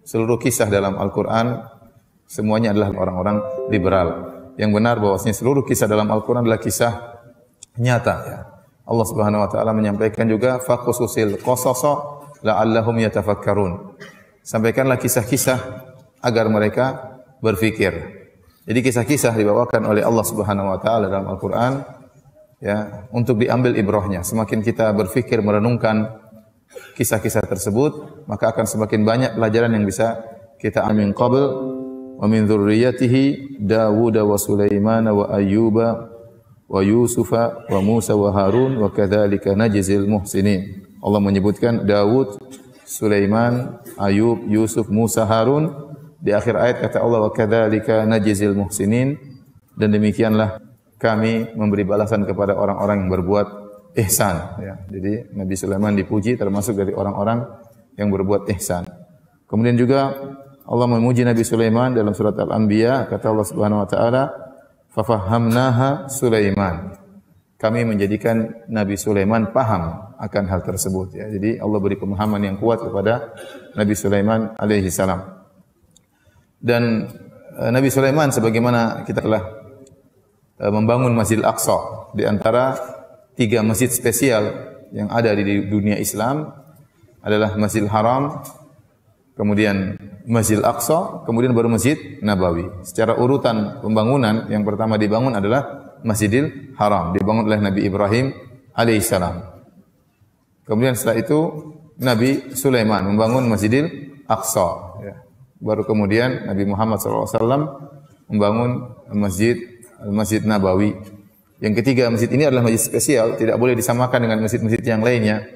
seluruh kisah dalam Al-Quran semuanya adalah orang-orang liberal. Yang benar bahwasanya seluruh kisah dalam Al-Quran adalah kisah nyata. Ya. Allah Subhanahu Wa Taala menyampaikan juga faqususil qasasa la'allahum yatafakkarun. Sampaikanlah kisah-kisah agar mereka berfikir. Jadi kisah-kisah dibawakan oleh Allah Subhanahu Wa Taala dalam Al-Quran, ya, untuk diambil ibrahnya. Semakin kita berfikir merenungkan kisah-kisah tersebut, maka akan semakin banyak pelajaran yang bisa kita ambil. Qabl wa min dzurriyyatihi Dawud wa Sulaiman wa Ayyuba wa Yusufa wa Musa wa Harun wa kadzalika najzil muhsinin. Allah menyebutkan Dawud, Sulaiman, Ayub, Yusuf, Musa, Harun. Di akhir ayat kata Allah wa kadzalika najzil muhsinin, dan demikianlah kami memberi balasan kepada orang-orang yang berbuat ihsan. Ya. Jadi Nabi Sulaiman dipuji termasuk dari orang-orang yang berbuat ihsan. Kemudian juga Allah memuji Nabi Sulaiman dalam surat Al-Anbiya, kata Allah Subhanahu Wa Taala, fafahamnaha Sulaiman. Kami menjadikan Nabi Sulaiman paham akan hal tersebut. Ya. Jadi Allah beri pemahaman yang kuat kepada Nabi Sulaiman alaihi salam. Dan Nabi Sulaiman sebagaimana kita telah membangun Masjidil Aqsa, di antara 3 masjid spesial yang ada di dunia Islam adalah Masjidil Haram, kemudian Masjidil Aqsa, kemudian baru Masjid Nabawi. Secara urutan pembangunan, yang pertama dibangun adalah Masjidil Haram, dibangun oleh Nabi Ibrahim alaihissalam. Kemudian setelah itu Nabi Sulaiman membangun Masjidil Aqsa. Ya. Baru kemudian Nabi Muhammad SAW membangun Masjid Nabawi. Yang ketiga, masjid ini adalah masjid spesial, tidak boleh disamakan dengan masjid-masjid yang lainnya.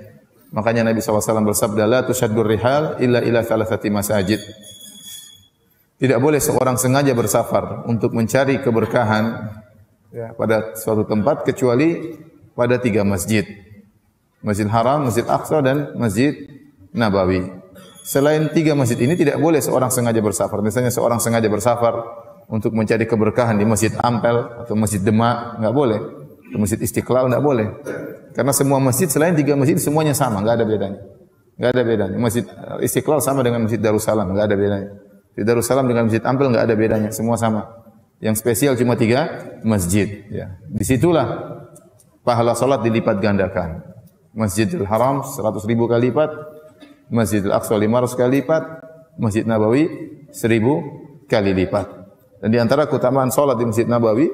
Makanya Nabi SAW bersabda, la tushaddur rihal illa ila thalathati masajid. Tidak boleh seorang sengaja bersafar untuk mencari keberkahan, ya, pada suatu tempat kecuali pada 3 masjid. Masjid Haram, Masjid Aqsa, dan Masjid Nabawi. Selain 3 masjid ini tidak boleh seorang sengaja bersafar. Misalnya seorang sengaja bersafar untuk mencari keberkahan di Masjid Ampel atau Masjid Demak, enggak boleh. Atau Masjid Istiqlal enggak boleh. Karena semua masjid selain 3 masjid semuanya sama, enggak ada bedanya. Enggak ada bedanya. Masjid Istiqlal sama dengan Masjid Darussalam, enggak ada bedanya. Masjid Darussalam dengan Masjid Ampel enggak ada bedanya, semua sama. Yang spesial cuma 3 masjid, ya. Disitulah pahala salat dilipat gandakan. Masjidil Haram 100.000 kali lipat, Masjidil Aqsa 500 kali lipat, Masjid Nabawi 1000 kali lipat. Dan di antara keutamaan salat di Masjid Nabawi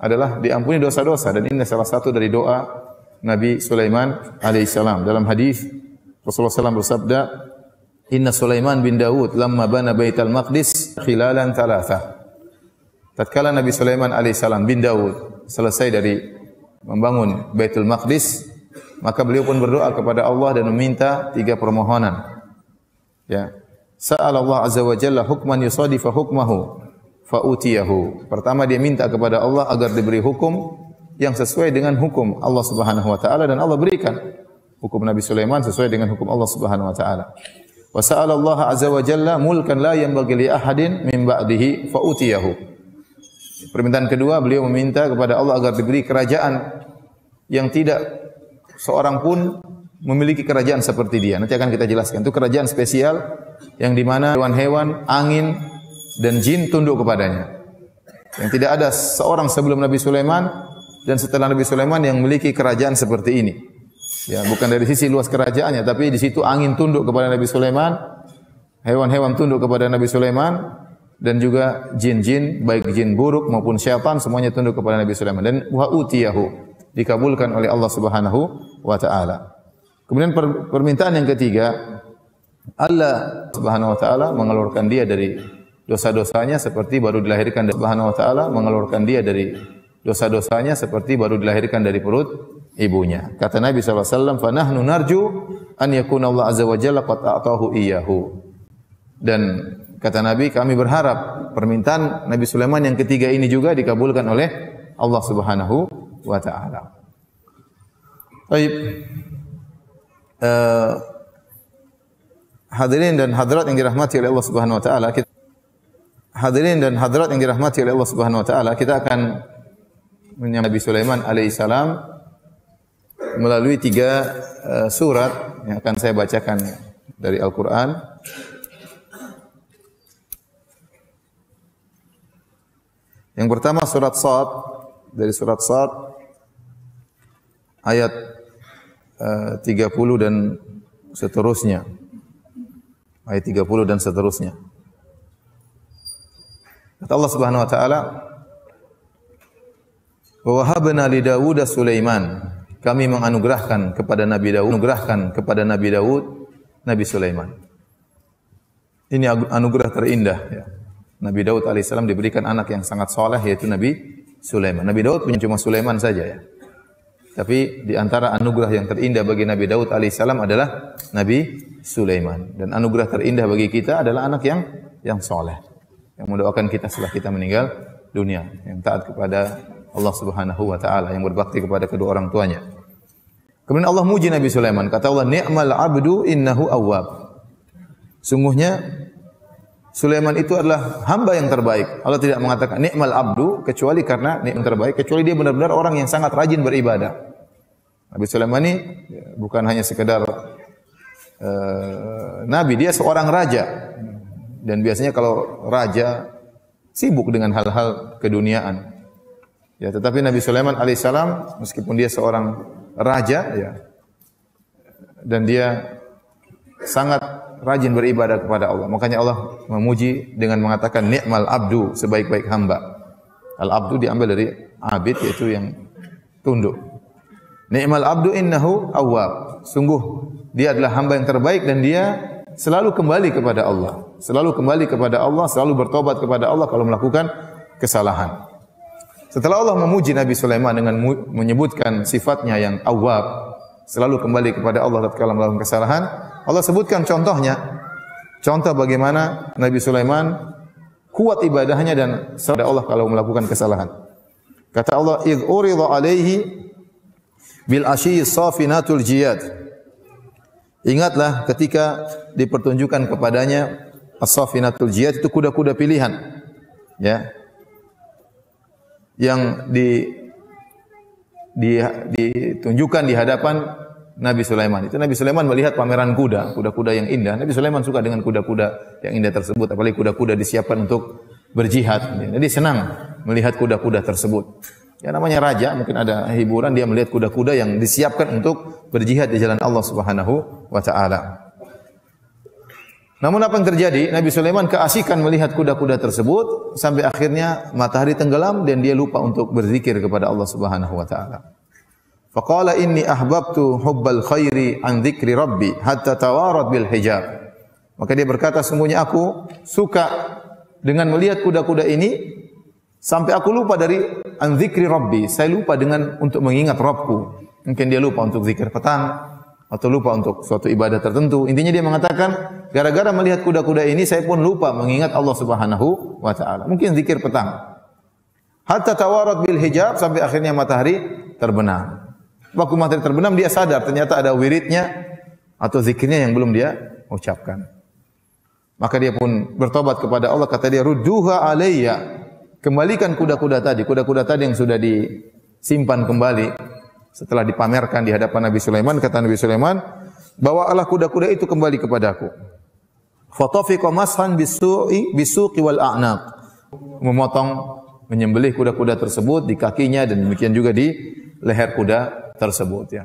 adalah diampuni dosa-dosa, dan ini salah satu dari doa Nabi Sulaiman alaihissalam. Dalam hadis Rasulullah SAW bersabda, Inna Sulaiman bin Dawud lamma bana Baitul Maqdis khilalan thalatha. Tatkala Nabi Sulaiman alaihissalam bin Dawud selesai dari membangun Baitul Maqdis, maka beliau pun berdoa kepada Allah dan meminta 3 permohonan. Ya. Sa'ala Allah azza wa jalla hukman yusadifa hukmahu fa'utiyahu. Pertama dia minta kepada Allah agar diberi hukum yang sesuai dengan hukum Allah Subhanahu wa taala, dan Allah berikan. Hukum Nabi Sulaiman sesuai dengan hukum Allah Subhanahu wa taala. Wa sa'ala Allah azza wa jalla mulkan la yanbaghi li ahadin min ba'dihi fa'utiyahu. Permintaan kedua, beliau meminta kepada Allah agar diberi kerajaan yang tidak seorang pun memiliki kerajaan seperti dia. Nanti akan kita jelaskan. Itu kerajaan spesial yang di mana hewan-hewan, angin, dan jin tunduk kepadanya. Yang tidak ada seorang sebelum Nabi Sulaiman dan setelah Nabi Sulaiman yang memiliki kerajaan seperti ini. Ya, bukan dari sisi luas kerajaannya, tapi di situ angin tunduk kepada Nabi Sulaiman, hewan-hewan tunduk kepada Nabi Sulaiman, dan juga jin-jin, baik jin buruk maupun syaitan, semuanya tunduk kepada Nabi Sulaiman. Dan wa utiyahu, dikabulkan oleh Allah Subhanahu wa taala. Kemudian permintaan yang ketiga, Allah Subhanahu wa taala mengeluarkan dia dari dosa-dosanya seperti baru dilahirkan dari Subhanahu wa taala mengeluarkan dia dari dosa-dosanya seperti baru dilahirkan dari perut ibunya. Kata Nabi sallallahu alaihi wasallam, "Fa nahnu narju an yakuna Allah azza wa jalla qad a'tahu iyyahu." Dan kata Nabi, kami berharap permintaan Nabi Sulaiman yang ketiga ini juga dikabulkan oleh Allah Subhanahu wa ta'ala. Baik. Hadirin dan hadirat yang dirahmati oleh Allah Subhanahu wa taala, hadirin dan hadirat yang dirahmati oleh Allah Subhanahu wa taala, kita akan menyambut Nabi Sulaiman alaihissalam melalui 3 surat yang akan saya bacakan dari Al-Qur'an. Yang pertama surat Shad, dari surat Shad ayat 30 dan seterusnya. Ayat 30 dan seterusnya. Kata Allah Subhanahu wa taala, "Wa wahabna li Dawud Sulaiman." Kami menganugerahkan kepada Nabi Daud, Nabi Sulaiman. Ini anugerah terindah ya. Nabi Daud alaihissalam diberikan anak yang sangat soleh, yaitu Nabi Sulaiman. Nabi Daud punya cuma Sulaiman saja ya. Tapi di antara anugerah yang terindah bagi Nabi Daud alaihissalam adalah Nabi Sulaiman. Dan anugerah terindah bagi kita adalah anak yang soleh, yang mendoakan kita setelah kita meninggal dunia, yang taat kepada Allah Subhanahu wa taala, yang berbakti kepada kedua orang tuanya. Kemudian Allah muji Nabi Sulaiman, kata Allah, "Ni'mal 'abdu innahu awwab." Sungguhnya Sulaiman itu adalah hamba yang terbaik. Allah tidak mengatakan ni'mal 'abdu kecuali karena yang terbaik, kecuali dia benar-benar orang yang sangat rajin beribadah. Nabi Sulaiman ini bukan hanya sekedar nabi, dia seorang raja. Dan biasanya kalau raja sibuk dengan hal-hal keduniaan. Ya, tetapi Nabi Sulaiman alaihissalam meskipun dia seorang raja ya, dan dia sangat rajin beribadah kepada Allah. Makanya Allah memuji dengan mengatakan ni'mal abdu, sebaik-baik hamba. Al-abdu diambil dari abid, yaitu yang tunduk. Ni'mal abdu innahu awwab. Sungguh dia adalah hamba yang terbaik dan dia selalu kembali kepada Allah. Selalu kembali kepada Allah, selalu bertobat kepada Allah kalau melakukan kesalahan. Setelah Allah memuji Nabi Sulaiman dengan menyebutkan sifatnya yang awwab, selalu kembali kepada Allah tatkala melakukan kesalahan, Allah sebutkan contohnya. Contoh bagaimana Nabi Sulaiman kuat ibadahnya dan kepada Allah kalau melakukan kesalahan. Kata Allah, "Idz urida 'alaihi bil ashyi safinatul jiyad." Ingatlah ketika dipertunjukkan kepadanya as-safinatul jiyad, itu kuda-kuda pilihan. Ya. Yang ditunjukkan di hadapan Nabi Sulaiman. Itu Nabi Sulaiman melihat pameran kuda-kuda yang indah. Nabi Sulaiman suka dengan kuda-kuda yang indah tersebut, apalagi kuda-kuda disiapkan untuk berjihad. Jadi senang melihat kuda-kuda tersebut. Ya namanya raja, mungkin ada hiburan, dia melihat kuda-kuda yang disiapkan untuk berjihad di jalan Allah Subhanahu wa taala. Namun apa yang terjadi? Nabi Sulaiman keasikan melihat kuda-kuda tersebut sampai akhirnya matahari tenggelam dan dia lupa untuk berzikir kepada Allah Subhanahu wa taala. Faqala inni ahbabtu hubbal khairi an dzikri rabbi hatta tawarat bil hijab. Maka dia berkata, sungguhnya aku suka dengan melihat kuda-kuda ini sampai aku lupa dari an dzikri rabbi. Saya lupa dengan untuk mengingat Rabbku. Mungkin dia lupa untuk zikir petang atau lupa untuk suatu ibadah tertentu. Intinya dia mengatakan, gara-gara melihat kuda-kuda ini saya pun lupa mengingat Allah Subhanahu wa taala. Mungkin zikir petang. Hatta tawarat bil hijab, sampai akhirnya matahari terbenam. Waktu matahari terbenam dia sadar ternyata ada wiridnya atau zikirnya yang belum dia ucapkan. Maka dia pun bertobat kepada Allah, kata dia, "Rudduha alayya." Kembalikan kuda-kuda tadi yang sudah disimpan kembali setelah dipamerkan di hadapan Nabi Sulaiman. Kata Nabi Sulaiman, "Bawalah kuda-kuda itu kembali kepadaku." Fatafiqa mashan bisuqi wal a'naq. Menyembelih kuda-kuda tersebut di kakinya dan demikian juga di leher kuda tersebut ya.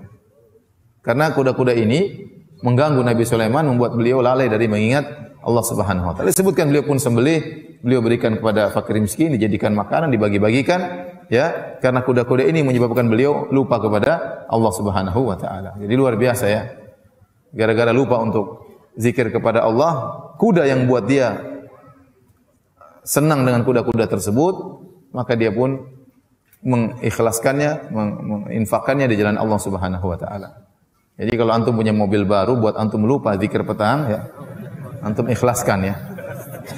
Karena kuda-kuda ini mengganggu Nabi Sulaiman, membuat beliau lalai dari mengingat Allah Subhanahu wa taala. Disebutkan beliau pun sembelih, beliau berikan kepada fakir miskin, dijadikan makanan, dibagi-bagikan ya, karena kuda-kuda ini menyebabkan beliau lupa kepada Allah Subhanahu wa taala. Jadi luar biasa ya. Gara-gara lupa untuk zikir kepada Allah, kuda yang buat dia senang dengan kuda-kuda tersebut, maka dia pun mengikhlaskannya, menginfakkannya di jalan Allah Subhanahu wa taala. Jadi kalau antum punya mobil baru, buat antum lupa zikir petang ya, antum ikhlaskan ya.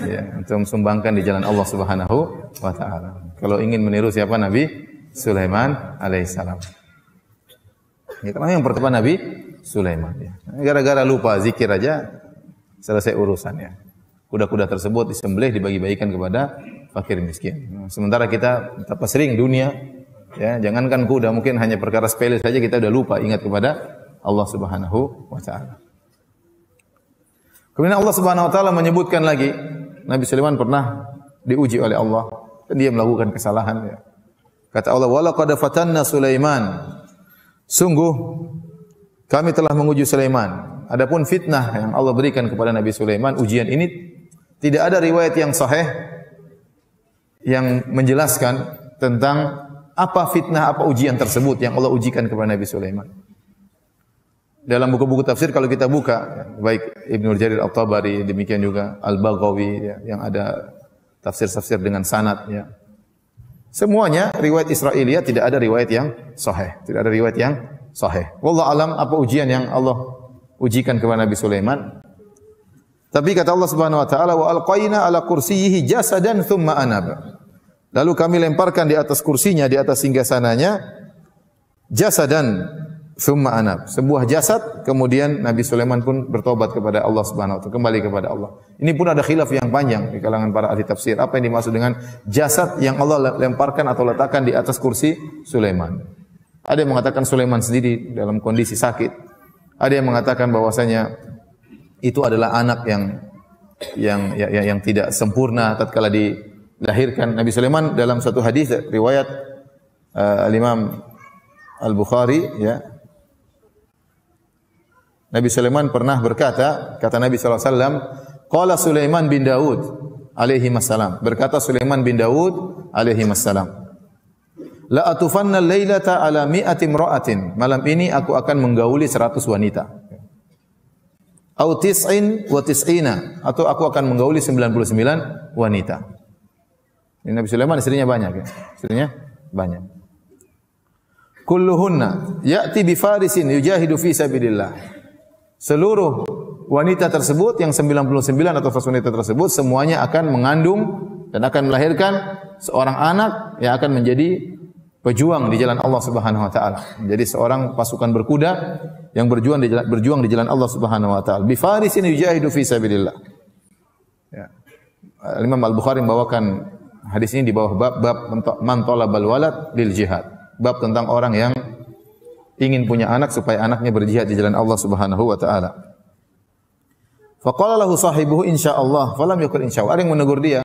Ya, antum sumbangkan di jalan Allah Subhanahu wa taala. Kalau ingin meniru siapa? Nabi Sulaiman alaihissalam. Ya, karena yang pertama Nabi Sulaiman ya. Gara-gara lupa zikir aja selesai urusannya. Kuda-kuda tersebut disembelih, dibagi-bagikan kepada fakir miskin. Sementara kita betapa sering dunia ya, jangankan kuda, mungkin hanya perkara sepele saja kita sudah lupa ingat kepada Allah Subhanahu wa taala. Kemudian Allah Subhanahu wa taala menyebutkan lagi, Nabi Sulaiman pernah diuji oleh Allah. dan dia melakukan kesalahan ya. Kata Allah, "Wa laqad fatanna Sulaiman." Sungguh kami telah menguji Sulaiman. Adapun fitnah yang Allah berikan kepada Nabi Sulaiman, ujian ini tidak ada riwayat yang sahih yang menjelaskan tentang apa fitnah, apa ujian tersebut yang Allah ujikan kepada Nabi Sulaiman. Dalam buku-buku tafsir kalau kita buka, baik Ibnu Jarir At-Tabari, demikian juga Al-Baghawi ya, yang ada tafsir-tafsir dengan sanad ya. Semuanya riwayat Israiliyah, tidak ada riwayat yang sahih, tidak ada riwayat yang sahih. Wallahu alam apa ujian yang Allah ujikan kepada Nabi Sulaiman. Tapi kata Allah Subhanahu wa taala, "Wa alqaina ala kursiyyihi jasadan thumma anaba." Lalu kami lemparkan di atas kursinya, di atas singgasananya jasadan thumma anab. Sebuah jasad, kemudian Nabi Sulaiman pun bertobat kepada Allah Subhanahu wa taala, kembali kepada Allah. Ini pun ada khilaf yang panjang di kalangan para ahli tafsir. Apa yang dimaksud dengan jasad yang Allah lemparkan atau letakkan di atas kursi Sulaiman? Ada yang mengatakan Sulaiman sendiri dalam kondisi sakit. Ada yang mengatakan bahwasanya itu adalah anak yang tidak sempurna tatkala dilahirkan. Nabi Sulaiman dalam satu hadis riwayat Al-Imam Al-Bukhari ya, Nabi Sulaiman pernah berkata, kata Nabi sallallahu alaihi wasallam, qala Sulaiman bin Daud alaihi wassalam. Berkata Sulaiman bin Daud alaihi wassalam, la atufanna al-lailata ala mi'ati imra'atin. Malam ini aku akan menggauli 100 wanita. Au tis'in wa tis'ina, atau aku akan menggauli 99 wanita. Ini Nabi Sulaiman istrinya banyak ya. Istrinya banyak. Kulluhunna ya'ti bi farisin yujahidu fi sabilillah. Seluruh wanita tersebut yang 99 atau wanita tersebut semuanya akan mengandung dan akan melahirkan seorang anak yang akan menjadi pejuang di jalan Allah Subhanahu wa taala. Menjadi seorang pasukan berkuda yang berjuang di jalan Allah Subhanahu wa taala. Bi farisin yujahidu fi sabilillah. Ya. Imam Al-Bukhari membawakan hadis ini di bawah bab man talabal walad lil jihad. Bab tentang orang yang ingin punya anak supaya anaknya berjihad di jalan Allah Subhanahu wa taala. Faqala lahu sahibuhu insyaallah, falam yaqul insyaallah. Ada yang menegur dia,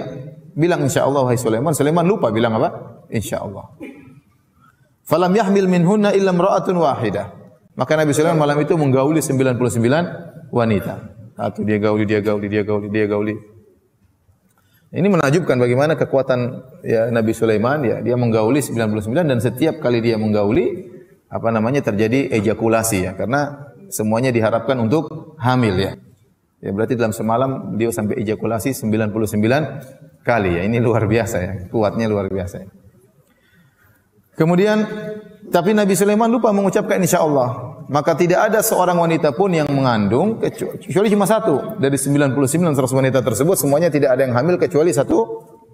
bilang insyaallah wahai Sulaiman. Sulaiman lupa bilang apa? Insyaallah. Falam yahmil minhunna illa imra'atun wahidah. Maka Nabi Sulaiman malam itu menggauli 99 wanita. Satu dia gauli. Ini menakjubkan bagaimana kekuatan ya Nabi Sulaiman ya, dia menggauli 99 dan setiap kali dia menggauli terjadi ejakulasi ya, karena semuanya diharapkan untuk hamil ya. Ya berarti dalam semalam dia sampai ejakulasi 99 kali ya. Ini luar biasa ya, kuatnya luar biasa ya. Kemudian tapi Nabi Sulaiman lupa mengucapkan insyaallah. Maka tidak ada seorang wanita pun yang mengandung kecuali cuma satu dari 99 wanita tersebut, semuanya tidak ada yang hamil kecuali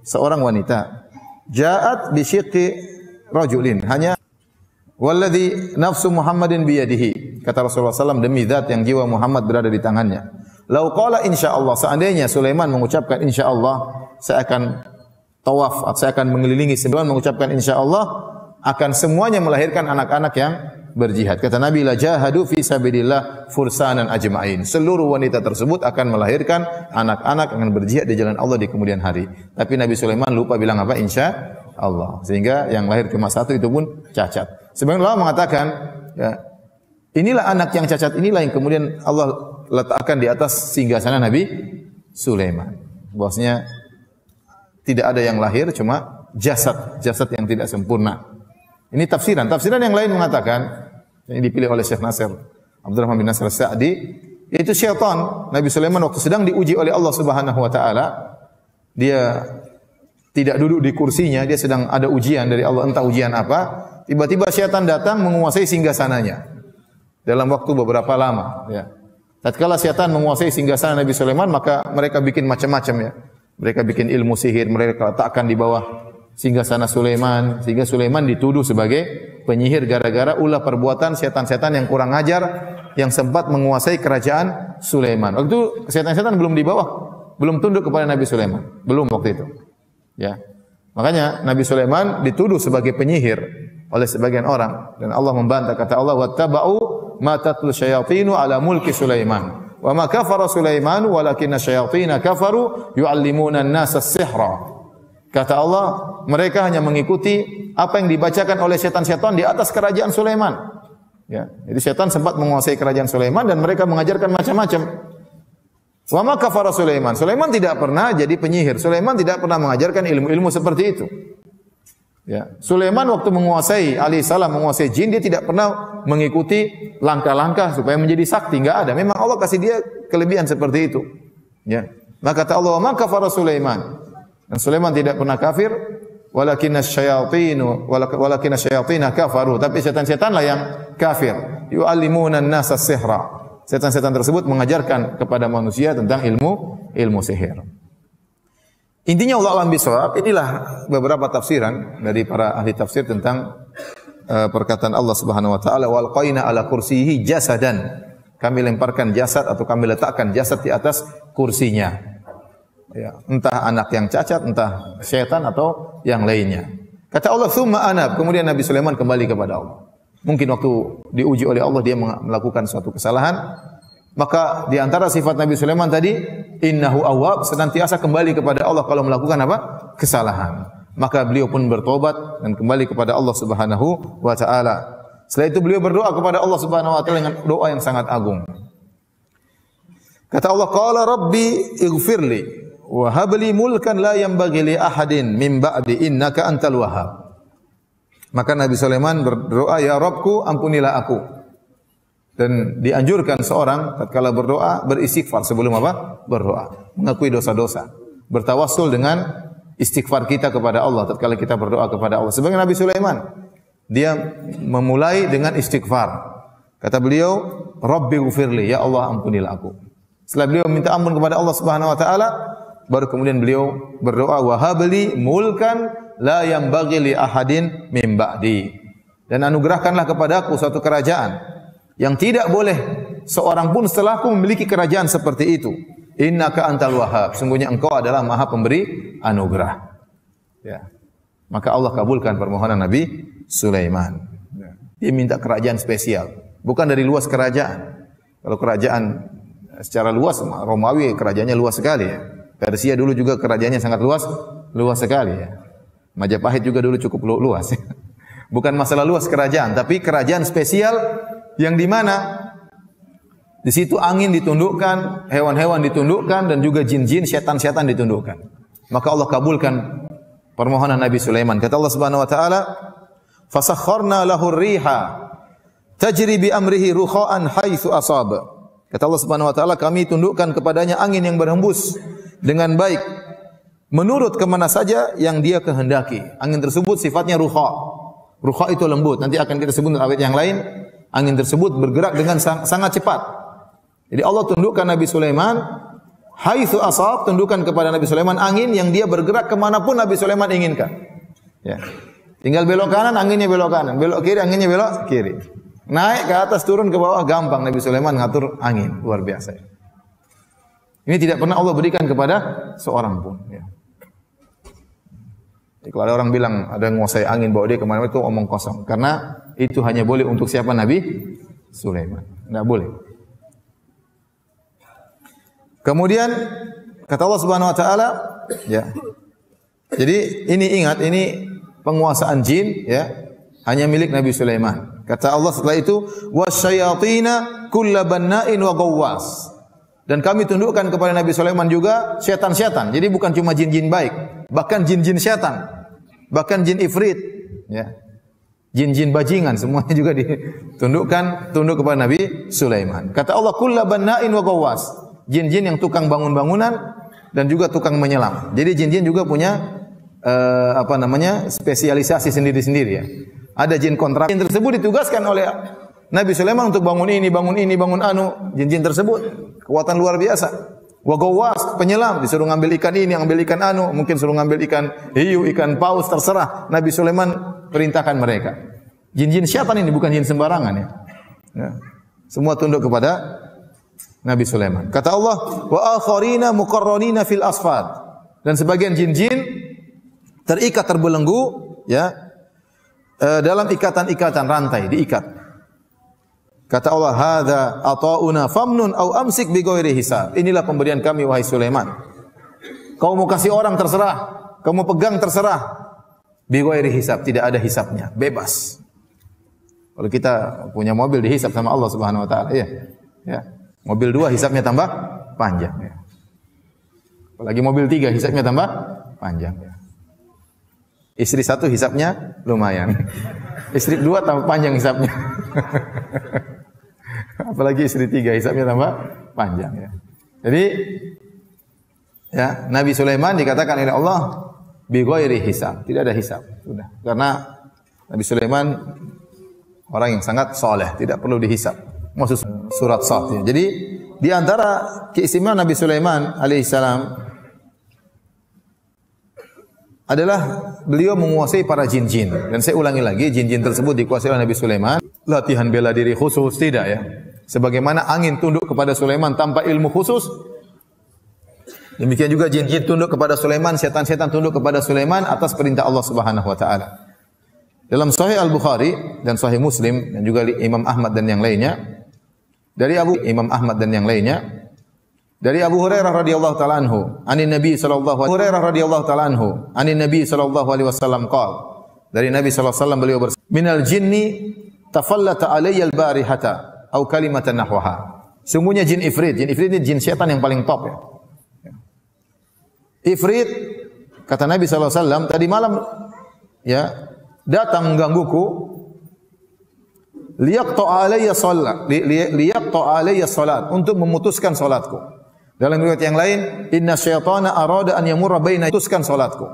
seorang wanita. Ja'at bi syiqqi rajulin, hanya walladzi nafsu Muhammadin biyadihi. Kata Rasulullah SAW, demi zat yang jiwa Muhammad berada di tangannya. Lau qala insyaallah, seandainya Sulaiman mengucapkan insyaallah, saya akan tawaf, saya akan mengelilingi Sulaiman mengucapkan insyaallah, akan semuanya melahirkan anak-anak yang berjihad. Kata Nabi, la jahadu fi sabilillah fursanan ajma'in. Seluruh wanita tersebut akan melahirkan anak-anak yang berjihad di jalan Allah di kemudian hari. Tapi Nabi Sulaiman lupa bilang apa? Insyaallah. Sehingga yang lahir cuma satu itu pun cacat. Sebagian ulama mengatakan, ya, inilah anak yang cacat, inilah yang kemudian Allah letakkan di atas singgasana Nabi Sulaiman. Bahwasanya tidak ada yang lahir, cuma jasad yang tidak sempurna. Ini tafsiran. Tafsiran yang lain mengatakan, yang dipilih oleh Syekh Nasir Abdurrahman bin Nasir Sa'di, yaitu syaitan. Nabi Sulaiman waktu sedang diuji oleh Allah Subhanahu wa taala, dia tidak duduk di kursinya, dia sedang ada ujian dari Allah, entah ujian apa. Tiba-tiba syaitan datang menguasai singgasananya dalam waktu beberapa lama. Ya. Tatkala syaitan menguasai singgasana Nabi Sulaiman, maka mereka bikin macam-macam ya. Mereka bikin ilmu sihir, mereka letakkan di bawah singgasana Sulaiman, sehingga Sulaiman dituduh sebagai penyihir gara-gara ulah perbuatan setan-setan yang kurang ajar yang sempat menguasai kerajaan Sulaiman. Waktu itu setan-setan belum di bawah, belum tunduk kepada Nabi Sulaiman, belum waktu itu. Ya. Makanya Nabi Sulaiman dituduh sebagai penyihir oleh sebagian orang dan Allah membantah. Kata Allah, wattaba'u ma tatlu syayatinu ala mulki Sulaiman wa ma kafara Sulaiman walakinna syayatina kafaru yu'allimuna an-nasa as-sihra. Kata Allah, mereka hanya mengikuti apa yang dibacakan oleh setan-setan di atas kerajaan Sulaiman. Ya, jadi setan sempat menguasai kerajaan Sulaiman dan mereka mengajarkan macam-macam. Wa ma kafara Sulaiman. Sulaiman tidak pernah jadi penyihir. Sulaiman tidak pernah mengajarkan ilmu-ilmu seperti itu. Ya, Sulaiman waktu menguasai alaihissalam menguasai jin, dia tidak pernah mengikuti langkah-langkah supaya menjadi sakti, enggak ada. Memang Allah kasih dia kelebihan seperti itu. Ya. Maka kata Allah, "Ma kafara Sulaiman." Dan Sulaiman tidak pernah kafir, walakinasy syayatin kafaru, tapi setan-setanlah yang kafir. Yu'allimuna an-nasa as-sihra. Setan-setan tersebut mengajarkan kepada manusia tentang ilmu sihir. Intinya Allah alam bisawab. Inilah beberapa tafsiran dari para ahli tafsir tentang perkataan Allah Subhanahu wa taala, wal qaina ala kursiyihi jasadan. Kami lemparkan jasad atau kami letakkan jasad di atas kursinya. Ya, entah anak yang cacat, entah syaitan atau yang lainnya. Kata Allah, "Tsumma anab." Kemudian Nabi Sulaiman kembali kepada Allah. Mungkin waktu diuji oleh Allah dia melakukan suatu kesalahan, maka di antara sifat Nabi Sulaiman tadi, innahu awwab, senantiasa kembali kepada Allah kalau melakukan apa? Kesalahan. Maka beliau pun bertobat dan kembali kepada Allah Subhanahu wa taala. Setelah itu beliau berdoa kepada Allah Subhanahu wa taala dengan doa yang sangat agung. Kata Allah, "Qala rabbi ighfirli wa habli mulkan la yanbaghi li ahadin min ba'di innaka antal wahhab." Maka Nabi Sulaiman berdoa, "Ya Rabbku, ampunilah aku." Dan dianjurkan seorang tatkala berdoa beristighfar sebelum apa? Berdoa, mengakui dosa-dosa, bertawassul dengan istighfar kita kepada Allah tatkala kita berdoa kepada Allah. Sebagai Nabi Sulaiman, dia memulai dengan istighfar. Kata beliau, "Rabbi ghfirli," ya Allah ampunilah aku. Setelah beliau minta ampun kepada Allah Subhanahu wa taala, baru kemudian beliau berdoa, "Wa habli mulkan la yanbaghi li ahadin min ba'di." Dan anugerahkanlah kepadaku suatu kerajaan yang tidak boleh seorang pun setelahku memiliki kerajaan seperti itu. Innaka antal wahhab. Sungguhnya engkau adalah Maha Pemberi anugerah. Ya. Maka Allah kabulkan permohonan Nabi Sulaiman. Dia minta kerajaan spesial, bukan dari luas kerajaan. Kalau kerajaan secara luas, Romawi kerajaannya luas sekali ya. Persia dulu juga kerajaannya sangat luas sekali ya. Majapahit juga dulu cukup luas. Bukan masalah luas kerajaan, tapi kerajaan spesial yang di mana di situ angin ditundukkan, hewan-hewan ditundukkan dan juga jin-jin, setan-setan ditundukkan. Maka Allah kabulkan permohonan Nabi Sulaiman. Kata Allah Subhanahu wa taala, "Fasakharna lahu ar-riha tajri bi amrihi rukha'an haitsu asab." Kata Allah Subhanahu wa taala, kami tundukkan kepadanya angin yang berhembus dengan baik menurut kemana saja yang dia kehendaki. Angin tersebut sifatnya rukha. Rukha itu lembut. Nanti akan kita sebut ayat yang lain. Angin tersebut bergerak dengan sangat cepat. Jadi Allah tundukkan Nabi Sulaiman, haitsu asab, tundukkan kepada Nabi Sulaiman angin yang dia bergerak kemanapun Nabi Sulaiman inginkan. Ya. Tinggal belok kanan, anginnya belok kanan. Belok kiri, anginnya belok kiri. Naik ke atas, turun ke bawah, gampang Nabi Sulaiman ngatur angin. Luar biasa. Ini tidak pernah Allah berikan kepada seorang pun. Ya. Jadi kalau ada orang bilang ada yang menguasai angin bawa dia kemana-mana, itu omong kosong. Karena itu hanya boleh untuk siapa? Nabi Sulaiman. Tidak boleh. Kemudian kata Allah Subhanahu wa taala, ya. Jadi ini ingat, ini penguasaan jin ya, hanya milik Nabi Sulaiman. Kata Allah setelah itu, wasyayatina kullabanna'in wa ghawwas. Dan kami tundukkan kepada Nabi Sulaiman juga setan-setan. Jadi bukan cuma jin-jin baik, bahkan jin-jin setan, bahkan jin ifrit, ya. Jin-jin bajingan semuanya juga tunduk kepada Nabi Sulaiman. Kata Allah, kullabanna'in wa ghawwas. Jin-jin yang tukang bangun-bangunan dan juga tukang menyelam. Jadi jin-jin juga punya spesialisasi sendiri-sendiri ya. Ada jin kontrak. Jin tersebut ditugaskan oleh Nabi Sulaiman untuk bangun ini, bangun anu. Jin-jin tersebut kekuatan luar biasa. Wa ghawwas, penyelam, disuruh ngambil ikan ini, ngambil ikan anu, mungkin suruh ngambil ikan hiu, ikan paus, terserah. Nabi Sulaiman perintahkan mereka. Jin-jin syaitan ini bukan jin sembarangan ya. Ya. Semua tunduk kepada Nabi Sulaiman. Kata Allah, wa akharina muqarranina fil asfad. Dan sebagian jin-jin terikat terbelenggu ya dalam ikatan-ikatan rantai, diikat. Kata Allah, hadza ata'una famnun au amsik bi ghairi hisab. Inilah pemberian kami wahai Sulaiman. Kau mau kasih orang terserah, kamu pegang terserah. Bi ghairi hisab, tidak ada hisabnya, bebas. Kalau kita punya mobil dihisab sama Allah Subhanahu wa taala, ya. Ya. Mobil 2 hisabnya tambah panjang, ya. Apalagi mobil 3 hisabnya tambah panjang, ya. Istri 1 hisabnya lumayan. Istri 2 tambah panjang hisabnya. Apalagi istri 3 hisabnya tambah panjang, ya. Jadi ya, Nabi Sulaiman dikatakan oleh Allah bi ghairi hisab, tidak ada hisab. Sudah. Karena Nabi Sulaiman orang yang sangat soleh, tidak perlu dihisab. Maksud surat Sad. Ya. Jadi di antara keistimewaan Nabi Sulaiman alaihissalam adalah beliau menguasai para jin-jin. Dan saya ulangi lagi, jin-jin tersebut dikuasai oleh Nabi Sulaiman. Latihan bela diri khusus tidak ya. Sebagaimana angin tunduk kepada Sulaiman tanpa ilmu khusus, demikian juga jin-jin tunduk kepada Sulaiman, setan-setan tunduk kepada Sulaiman atas perintah Allah Subhanahu wa taala. Dalam Sahih Al-Bukhari dan Sahih Muslim dan juga Imam Ahmad dan yang lainnya dari Imam Ahmad dan yang lainnya dari Abu Hurairah radhiyallahu taala anhu, anin Nabi sallallahu alaihi wasallam qala, dari Nabi sallallahu alaihi wasallam beliau bersabda, minal jinni tafallata alayya al-barihata atau kalimatan nahwaha. Sungguhnya jin ifrit ini jin setan yang paling top ya. Ifrit, kata Nabi sallallahu alaihi wasallam, tadi malam ya datang menggangguku, liyaqta alayya salat, untuk memutuskan salatku. Dalam riwayat yang lain, inna syaitana arada an yamurra baina, memutuskan salatku.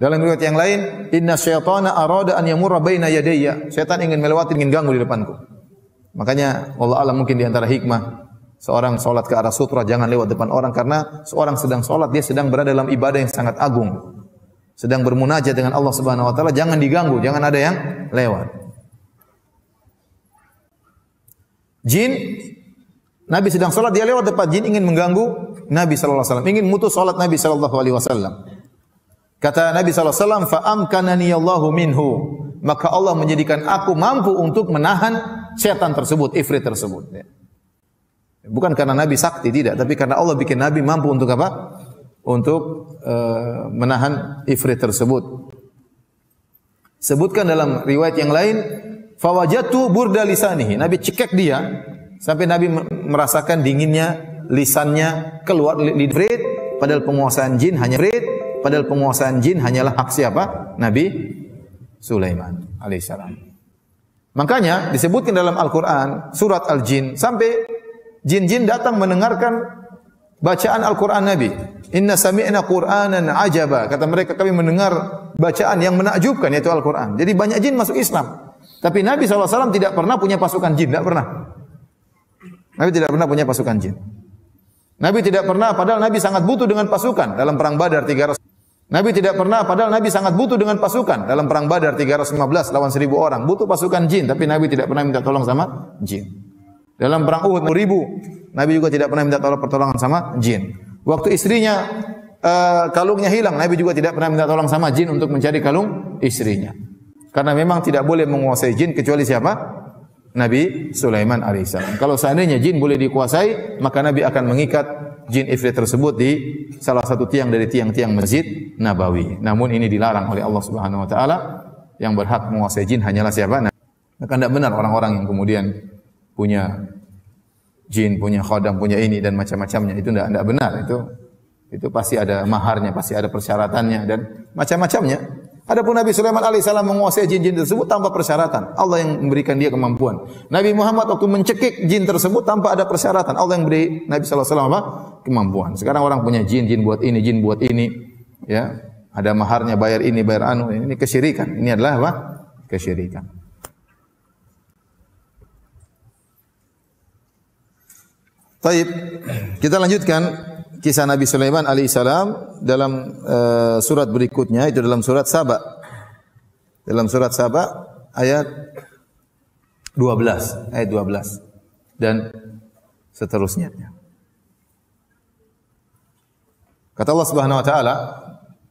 Dalam riwayat yang lain, inna syaitana arada an yamurra baina yadayya, setan ingin melewati, ingin ganggu di depanku. Makanya Allah alam mungkin di antara hikmah seorang salat ke arah sutra, jangan lewat depan orang, karena seorang sedang salat, dia sedang berada dalam ibadah yang sangat agung. Sedang bermunajat dengan Allah Subhanahu wa taala, jangan diganggu, jangan ada yang lewat. Jin, Nabi sedang salat, dia lewat depan, jin ingin mengganggu Nabi sallallahu alaihi wasallam, ingin mutus salat Nabi sallallahu alaihi wasallam. Kata Nabi sallallahu alaihi wasallam, fa amkanani Allahu minhu, maka Allah menjadikan aku mampu untuk menahan setan tersebut, ifrit tersebut. Bukan karena Nabi sakti, tidak, tapi karena Allah bikin Nabi mampu untuk apa? Untuk menahan ifrit tersebut. Sebutkan dalam riwayat yang lain, fawajatu burda lisanihi, Nabi cekek dia sampai Nabi merasakan dinginnya lisannya keluar ifrit, padahal penguasaan jin hanyalah hak siapa? Nabi Sulaiman alaihissalam. Makanya disebutkan dalam Al-Qur'an surat Al-Jin, sampai jin-jin datang mendengarkan bacaan Al-Qur'an Nabi. Inna sami'na Qur'anan ajaba. Kata mereka, kami mendengar bacaan yang menakjubkan, yaitu Al-Qur'an. Jadi banyak jin masuk Islam. Tapi Nabi SAW tidak pernah punya pasukan jin. Tidak pernah. Nabi tidak pernah punya pasukan jin. Nabi tidak pernah, padahal Nabi sangat butuh dengan pasukan dalam perang Badar 300. Nabi tidak pernah, padahal Nabi sangat butuh dengan pasukan dalam perang Badar 315 lawan 1000 orang. Butuh pasukan jin, tapi Nabi tidak pernah minta tolong sama jin. Dalam perang Uhud 1000, Nabi juga tidak pernah minta pertolongan sama jin. Waktu istrinya kalungnya hilang, Nabi juga tidak pernah minta tolong sama jin untuk mencari kalung istrinya. Karena memang tidak boleh menguasai jin kecuali siapa? Nabi Sulaiman alaihissalam. Kalau seandainya jin boleh dikuasai, maka Nabi akan mengikat jin ifrit tersebut di salah satu tiang dari tiang-tiang Masjid Nabawi. Namun ini dilarang oleh Allah Subhanahu wa taala. Yang berhak menguasai jin hanyalah siapa? Maka tidak benar orang-orang yang kemudian punya jin, punya khodam, punya ini dan macam-macamnya, itu tidak benar. Itu pasti ada maharnya, pasti ada persyaratannya dan macam-macamnya. Adapun Nabi Sulaiman alaihissalam menguasai jin-jin tersebut tanpa persyaratan. Allah yang memberikan dia kemampuan. Nabi Muhammad waktu mencekik jin tersebut tanpa ada persyaratan. Allah yang beri Nabi sallallahu alaihi wasallam apa? Kemampuan. Sekarang orang punya jin buat ini, jin buat ini, ya. Ada maharnya, bayar ini, bayar anu. Ini kesyirikan. Ini adalah apa? Kesyirikan. Baik, kita lanjutkan kisah Nabi Sulaiman alaihissalam dalam surat berikutnya, itu dalam surat Saba. Dalam surat Saba ayat 12 dan seterusnya. Kata Allah Subhanahu wa taala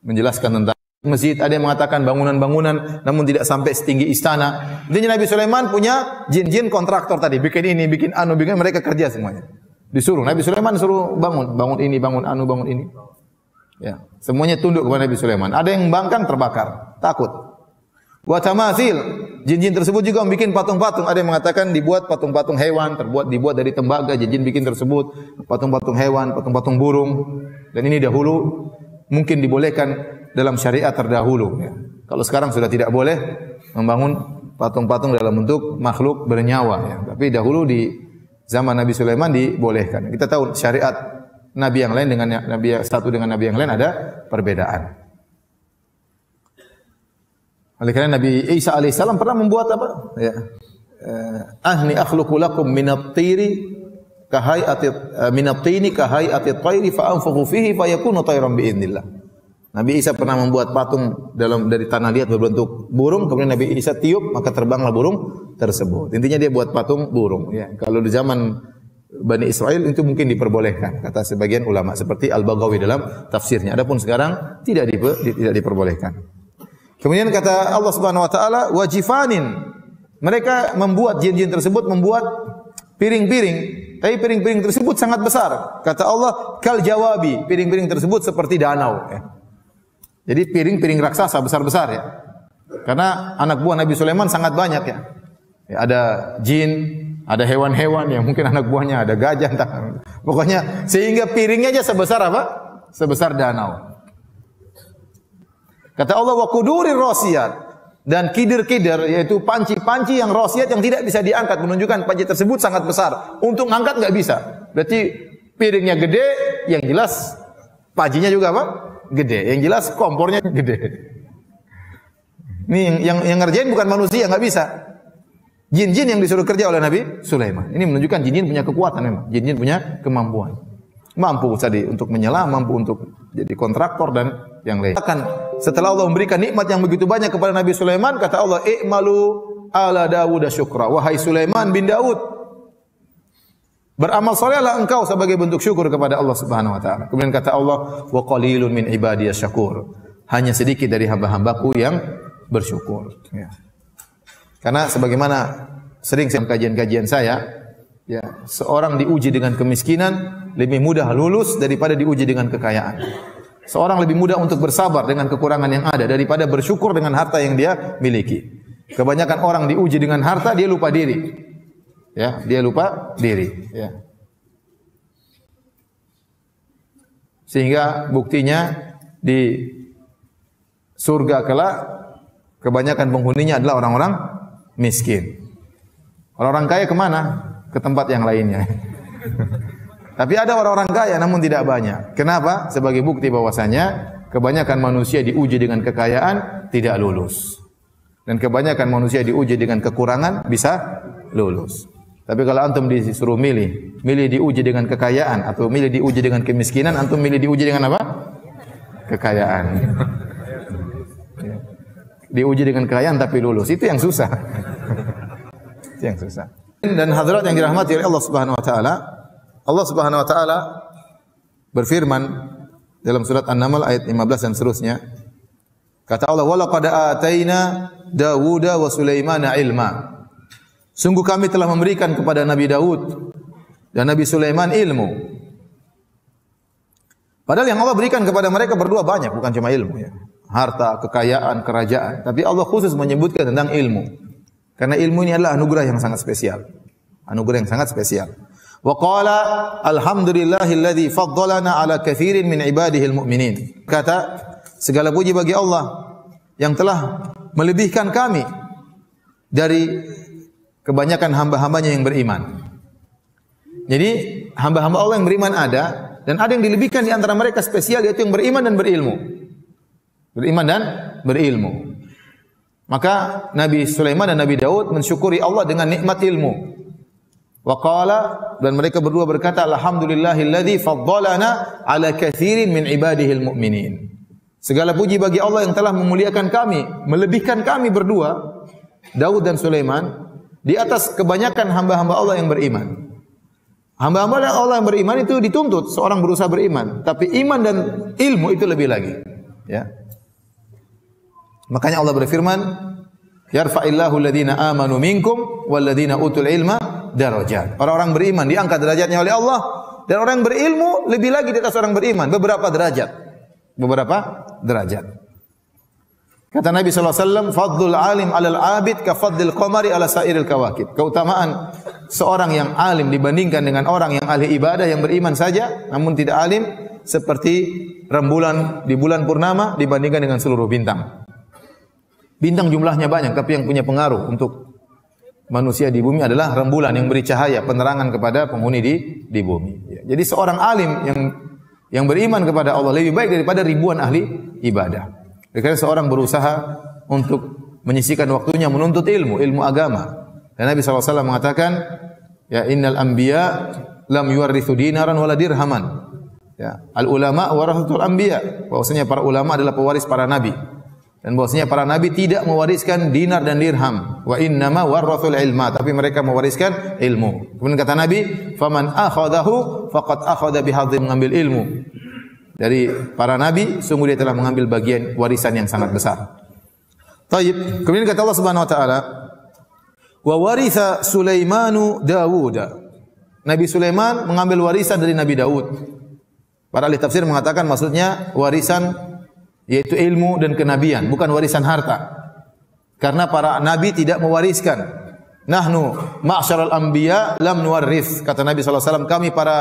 menjelaskan tentang masjid, ada yang mengatakan bangunan-bangunan namun tidak sampai setinggi istana. Intinya Nabi Sulaiman punya jin-jin kontraktor tadi, bikin ini, bikin anu, bikin, mereka kerja semuanya. Disuruh Nabi Sulaiman suruh bangun ini, bangun anu, bangun ini. Ya, semuanya tunduk kepada Nabi Sulaiman. Ada yang membangkang terbakar, takut. Wa tamathil, jin-jin tersebut juga membuat patung-patung. Ada yang mengatakan dibuat patung-patung hewan, dibuat dari tembaga, jin-jin bikin tersebut, patung-patung hewan, patung-patung burung. Dan ini dahulu mungkin dibolehkan dalam syariat terdahulu. Ya. Kalau sekarang sudah tidak boleh membangun patung-patung dalam bentuk makhluk bernyawa. Ya. Tapi dahulu di zaman Nabi Sulaiman dibolehkan. Kita tahu syariat Nabi yang lain dengan Nabi satu dengan Nabi yang lain ada perbedaan. Oleh karena Nabi Isa alaihissalam pernah membuat apa? Ya. Ahni akhluqu lakum minat-tiri kahayati minat-tini kahayati at-tayri fa anfukhu fihi fayakunu tayran biidznillah. Nabi Isa pernah membuat patung dari tanah liat berbentuk burung, kemudian Nabi Isa tiup maka terbanglah burung tersebut. Intinya dia buat patung burung. Ya. Kalau di zaman Bani Israel itu mungkin diperbolehkan kata sebagian ulama seperti Al-Baghawi dalam tafsirnya. Adapun sekarang tidak diperbolehkan. Kemudian kata Allah Subhanahu wa taala wajifanin. Mereka membuat jin-jin tersebut membuat piring-piring, tapi piring-piring tersebut sangat besar. Kata Allah kal jawabi, piring-piring tersebut seperti danau ya. Jadi piring-piring raksasa besar-besar ya. Karena anak buah Nabi Sulaiman sangat banyak ya. Ya ada jin, ada hewan-hewan yang mungkin anak buahnya, ada gajah entah. Pokoknya sehingga piringnya aja sebesar apa? Sebesar danau. Kata Allah wa qudurir rasiyat, dan kidir-kidir yaitu panci-panci yang rasiat yang tidak bisa diangkat, menunjukkan panci tersebut sangat besar. Untuk angkat enggak bisa. Berarti piringnya gede, yang jelas pancinya juga apa? Gede. Yang jelas kompornya gede. Ini yang ngerjain bukan manusia, enggak bisa. Jin-jin yang disuruh kerja oleh Nabi Sulaiman. Ini menunjukkan jin-jin punya kekuatan memang. Jin-jin punya kemampuan. Mampu tadi untuk menyelam, mampu untuk jadi kontraktor dan yang lain. Setelah Allah memberikan nikmat yang begitu banyak kepada Nabi Sulaiman, kata Allah, "I'malu ala Dawud syukra." Wahai Sulaiman bin Daud, beramal salehlah engkau sebagai bentuk syukur kepada Allah Subhanahu wa taala. Kemudian kata Allah, "Wa qalilun min ibadiyas syakur." Hanya sedikit dari hamba-hambaku yang bersyukur. Ya. Karena sebagaimana sering kajian-kajian saya, ya, seorang diuji dengan kemiskinan lebih mudah lulus daripada diuji dengan kekayaan. Seorang lebih mudah untuk bersabar dengan kekurangan yang ada daripada bersyukur dengan harta yang dia miliki. Kebanyakan orang diuji dengan harta, dia lupa diri. Ya, dia lupa diri, ya. Sehingga buktinya di surga kelak kebanyakan penghuninya adalah orang-orang miskin. Orang-orang kaya kemana? Ke tempat yang lainnya. Tapi ada orang-orang kaya namun tidak banyak. Kenapa? Sebagai bukti bahwasanya kebanyakan manusia diuji dengan kekayaan tidak lulus. Dan kebanyakan manusia diuji dengan kekurangan bisa lulus. Tapi kalau antum disuruh milih diuji dengan kekayaan atau milih diuji dengan kemiskinan, antum milih diuji dengan apa? Kekayaan. Diuji dengan kekayaan tapi lulus, itu yang susah. Itu yang susah. Dan hadirat yang dirahmati oleh Allah Subhanahu wa taala, Allah Subhanahu wa taala berfirman dalam surat An-Naml ayat 15 dan seterusnya. Kata Allah, "Wa laqad ataina Dawuda wa Sulaimana ilma." Sungguh kami telah memberikan kepada Nabi Daud dan Nabi Sulaiman ilmu. Padahal yang Allah berikan kepada mereka berdua banyak, bukan cuma ilmu ya. Harta, kekayaan, kerajaan, tapi Allah khusus menyebutkan tentang ilmu. Karena ilmu ini adalah anugerah yang sangat spesial. Anugerah yang sangat spesial. Wa qala alhamdulillahilladzi faddalana ala katsirin min ibadihil mu'minin. Kata segala puji bagi Allah yang telah melebihkan kami dari kebanyakan hamba-hambanya yang beriman. Jadi hamba-hamba Allah yang beriman ada dan ada yang dilebihkan di antara mereka spesial yaitu yang beriman dan berilmu. Beriman dan berilmu. Maka Nabi Sulaiman dan Nabi Daud mensyukuri Allah dengan nikmat ilmu. Wa qala, dan mereka berdua berkata, alhamdulillahilladzi faddalana ala katsirin min ibadihil mu'minin. Segala puji bagi Allah yang telah memuliakan kami, melebihkan kami berdua, Daud dan Sulaiman, di atas kebanyakan hamba-hamba Allah yang beriman. Hamba-hamba Allah yang beriman itu dituntut seorang berusaha beriman, tapi iman dan ilmu itu lebih lagi. Ya. Makanya Allah berfirman, yarfa'illahu alladhina amanu minkum walladhina utul ilma darajat. Orang-orang beriman diangkat derajatnya oleh Allah dan orang yang berilmu lebih lagi di atas orang beriman beberapa derajat. beberapa derajat. Kata Nabi SAW, fadlul alim alal abid ka fadlil qamari ala sairil kawakib. Keutamaan seorang yang alim dibandingkan dengan orang yang ahli ibadah yang beriman saja namun tidak alim seperti rembulan di bulan purnama dibandingkan dengan seluruh bintang. Bintang jumlahnya banyak, tapi yang punya pengaruh untuk manusia di bumi adalah rembulan yang beri cahaya, penerangan kepada penghuni di bumi. Ya. Jadi seorang alim yang beriman kepada Allah lebih baik daripada ribuan ahli ibadah. Karena seorang berusaha untuk menyisihkan waktunya menuntut ilmu agama. Dan Nabi SAW mengatakan, ya innal anbiya lam yuwarrithu dinaran wala dirhaman. Ya, al ulama warathatul anbiya. Bahwasanya para ulama adalah pewaris para nabi. Dan bahwasanya para nabi tidak mewariskan dinar dan dirham. Wa innama warathul ilma, tapi mereka mewariskan ilmu. Kemudian kata Nabi, faman akhadahu faqad akhadha bihadzi, mengambil ilmu dari para nabi, sungguh dia telah mengambil bagian warisan yang sangat besar. Taib. Kemudian kata Allah Subhanahu wa taala, wa waritha Sulaimanu Dawuda. Nabi Sulaiman mengambil warisan dari Nabi Daud. Para ahli tafsir mengatakan maksudnya warisan yaitu ilmu dan kenabian, bukan warisan harta. Karena para nabi tidak mewariskan. Nahnu ma'syaral anbiya lam nuwarris. Kata Nabi sallallahu alaihi wasallam, kami para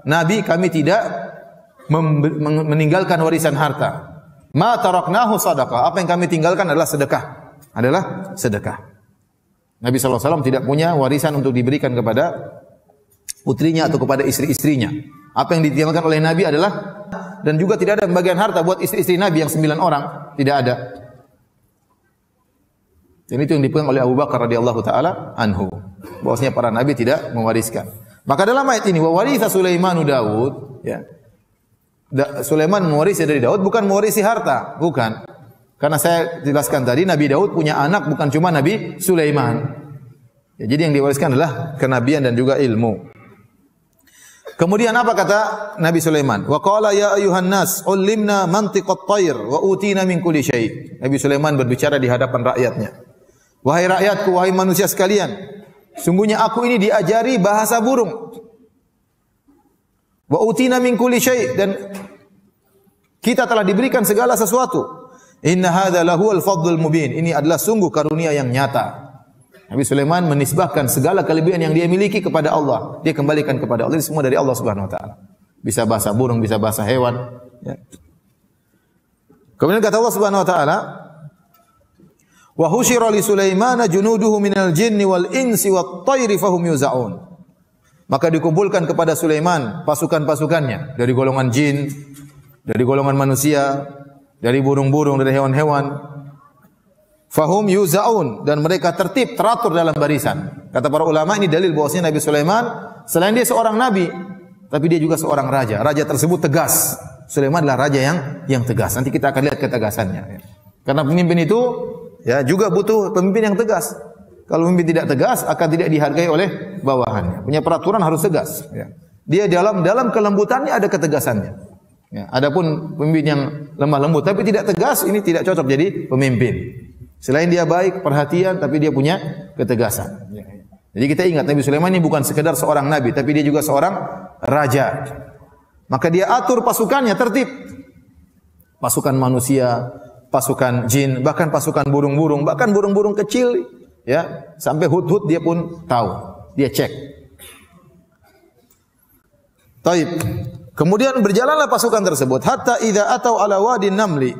nabi kami tidak meninggalkan warisan harta. Ma taraknahu sadaqah. Apa yang kami tinggalkan adalah sedekah. Adalah sedekah. Nabi sallallahu alaihi wasallam tidak punya warisan untuk diberikan kepada putrinya atau kepada istri-istrinya. Apa yang ditinggalkan oleh Nabi adalah, dan juga tidak ada bagian harta buat istri-istri Nabi yang 9 orang, tidak ada. Dan itu yang dipegang oleh Abu Bakar radhiyallahu taala anhu. Bahwasanya para nabi tidak mewariskan. Maka dalam ayat ini wa waritha Sulaimanu Daud, ya. Sulaiman mewarisi dari Daud, bukan mewarisi harta, bukan. Karena saya jelaskan tadi Nabi Daud punya anak bukan cuma Nabi Sulaiman. Ya, jadi yang diwariskan adalah kenabian dan juga ilmu. Kemudian apa kata Nabi Sulaiman? Wa qala ya ayuhan nas ullimna mantiqat thair wa utina min kulli syai'. Nabi Sulaiman berbicara di hadapan rakyatnya. Wahai rakyatku, wahai manusia sekalian, sungguhnya aku ini diajari bahasa burung. Wa utina min kulli syai', dan kita telah diberikan segala sesuatu. Inna hadza lahu al-fadlul mubin. Ini adalah sungguh karunia yang nyata. Nabi Sulaiman menisbahkan segala kelebihan yang dia miliki kepada Allah. Dia kembalikan kepada Allah. Ini semua dari Allah Subhanahu wa taala. Bisa bahasa burung, bisa bahasa hewan, ya. Kemudian kata Allah Subhanahu wa taala, wa husyira li Sulaimana junuduhu minal jinni wal insi wat thairi fahum yuzaun. Maka dikumpulkan kepada Sulaiman pasukan-pasukannya dari golongan jin, dari golongan manusia, dari burung-burung, dari hewan-hewan. Fahum yuzaun, dan mereka tertib, teratur dalam barisan. Kata para ulama, ini dalil bahwasanya Nabi Sulaiman selain dia seorang nabi, tapi dia juga seorang raja. Raja tersebut tegas. Sulaiman adalah raja yang tegas. Nanti kita akan lihat ketegasannya. Karena pemimpin itu ya juga butuh pemimpin yang tegas. Kalau pemimpin tidak tegas akan tidak dihargai oleh bawahannya. Punya peraturan harus tegas. Ya. Dia dalam kelembutannya ada ketegasannya. Ya. Adapun pemimpin yang lemah lembut tapi tidak tegas, ini tidak cocok jadi pemimpin. Selain dia baik, perhatian, tapi dia punya ketegasan. Jadi kita ingat Nabi Sulaiman ini bukan sekedar seorang nabi, tapi dia juga seorang raja. Maka dia atur pasukannya tertib. Pasukan manusia, pasukan jin, bahkan pasukan burung-burung, bahkan burung-burung kecil, ya, sampai hut-hut dia pun tahu. Dia cek. Taib. Kemudian berjalanlah pasukan tersebut hatta idza atau ala wadin namli.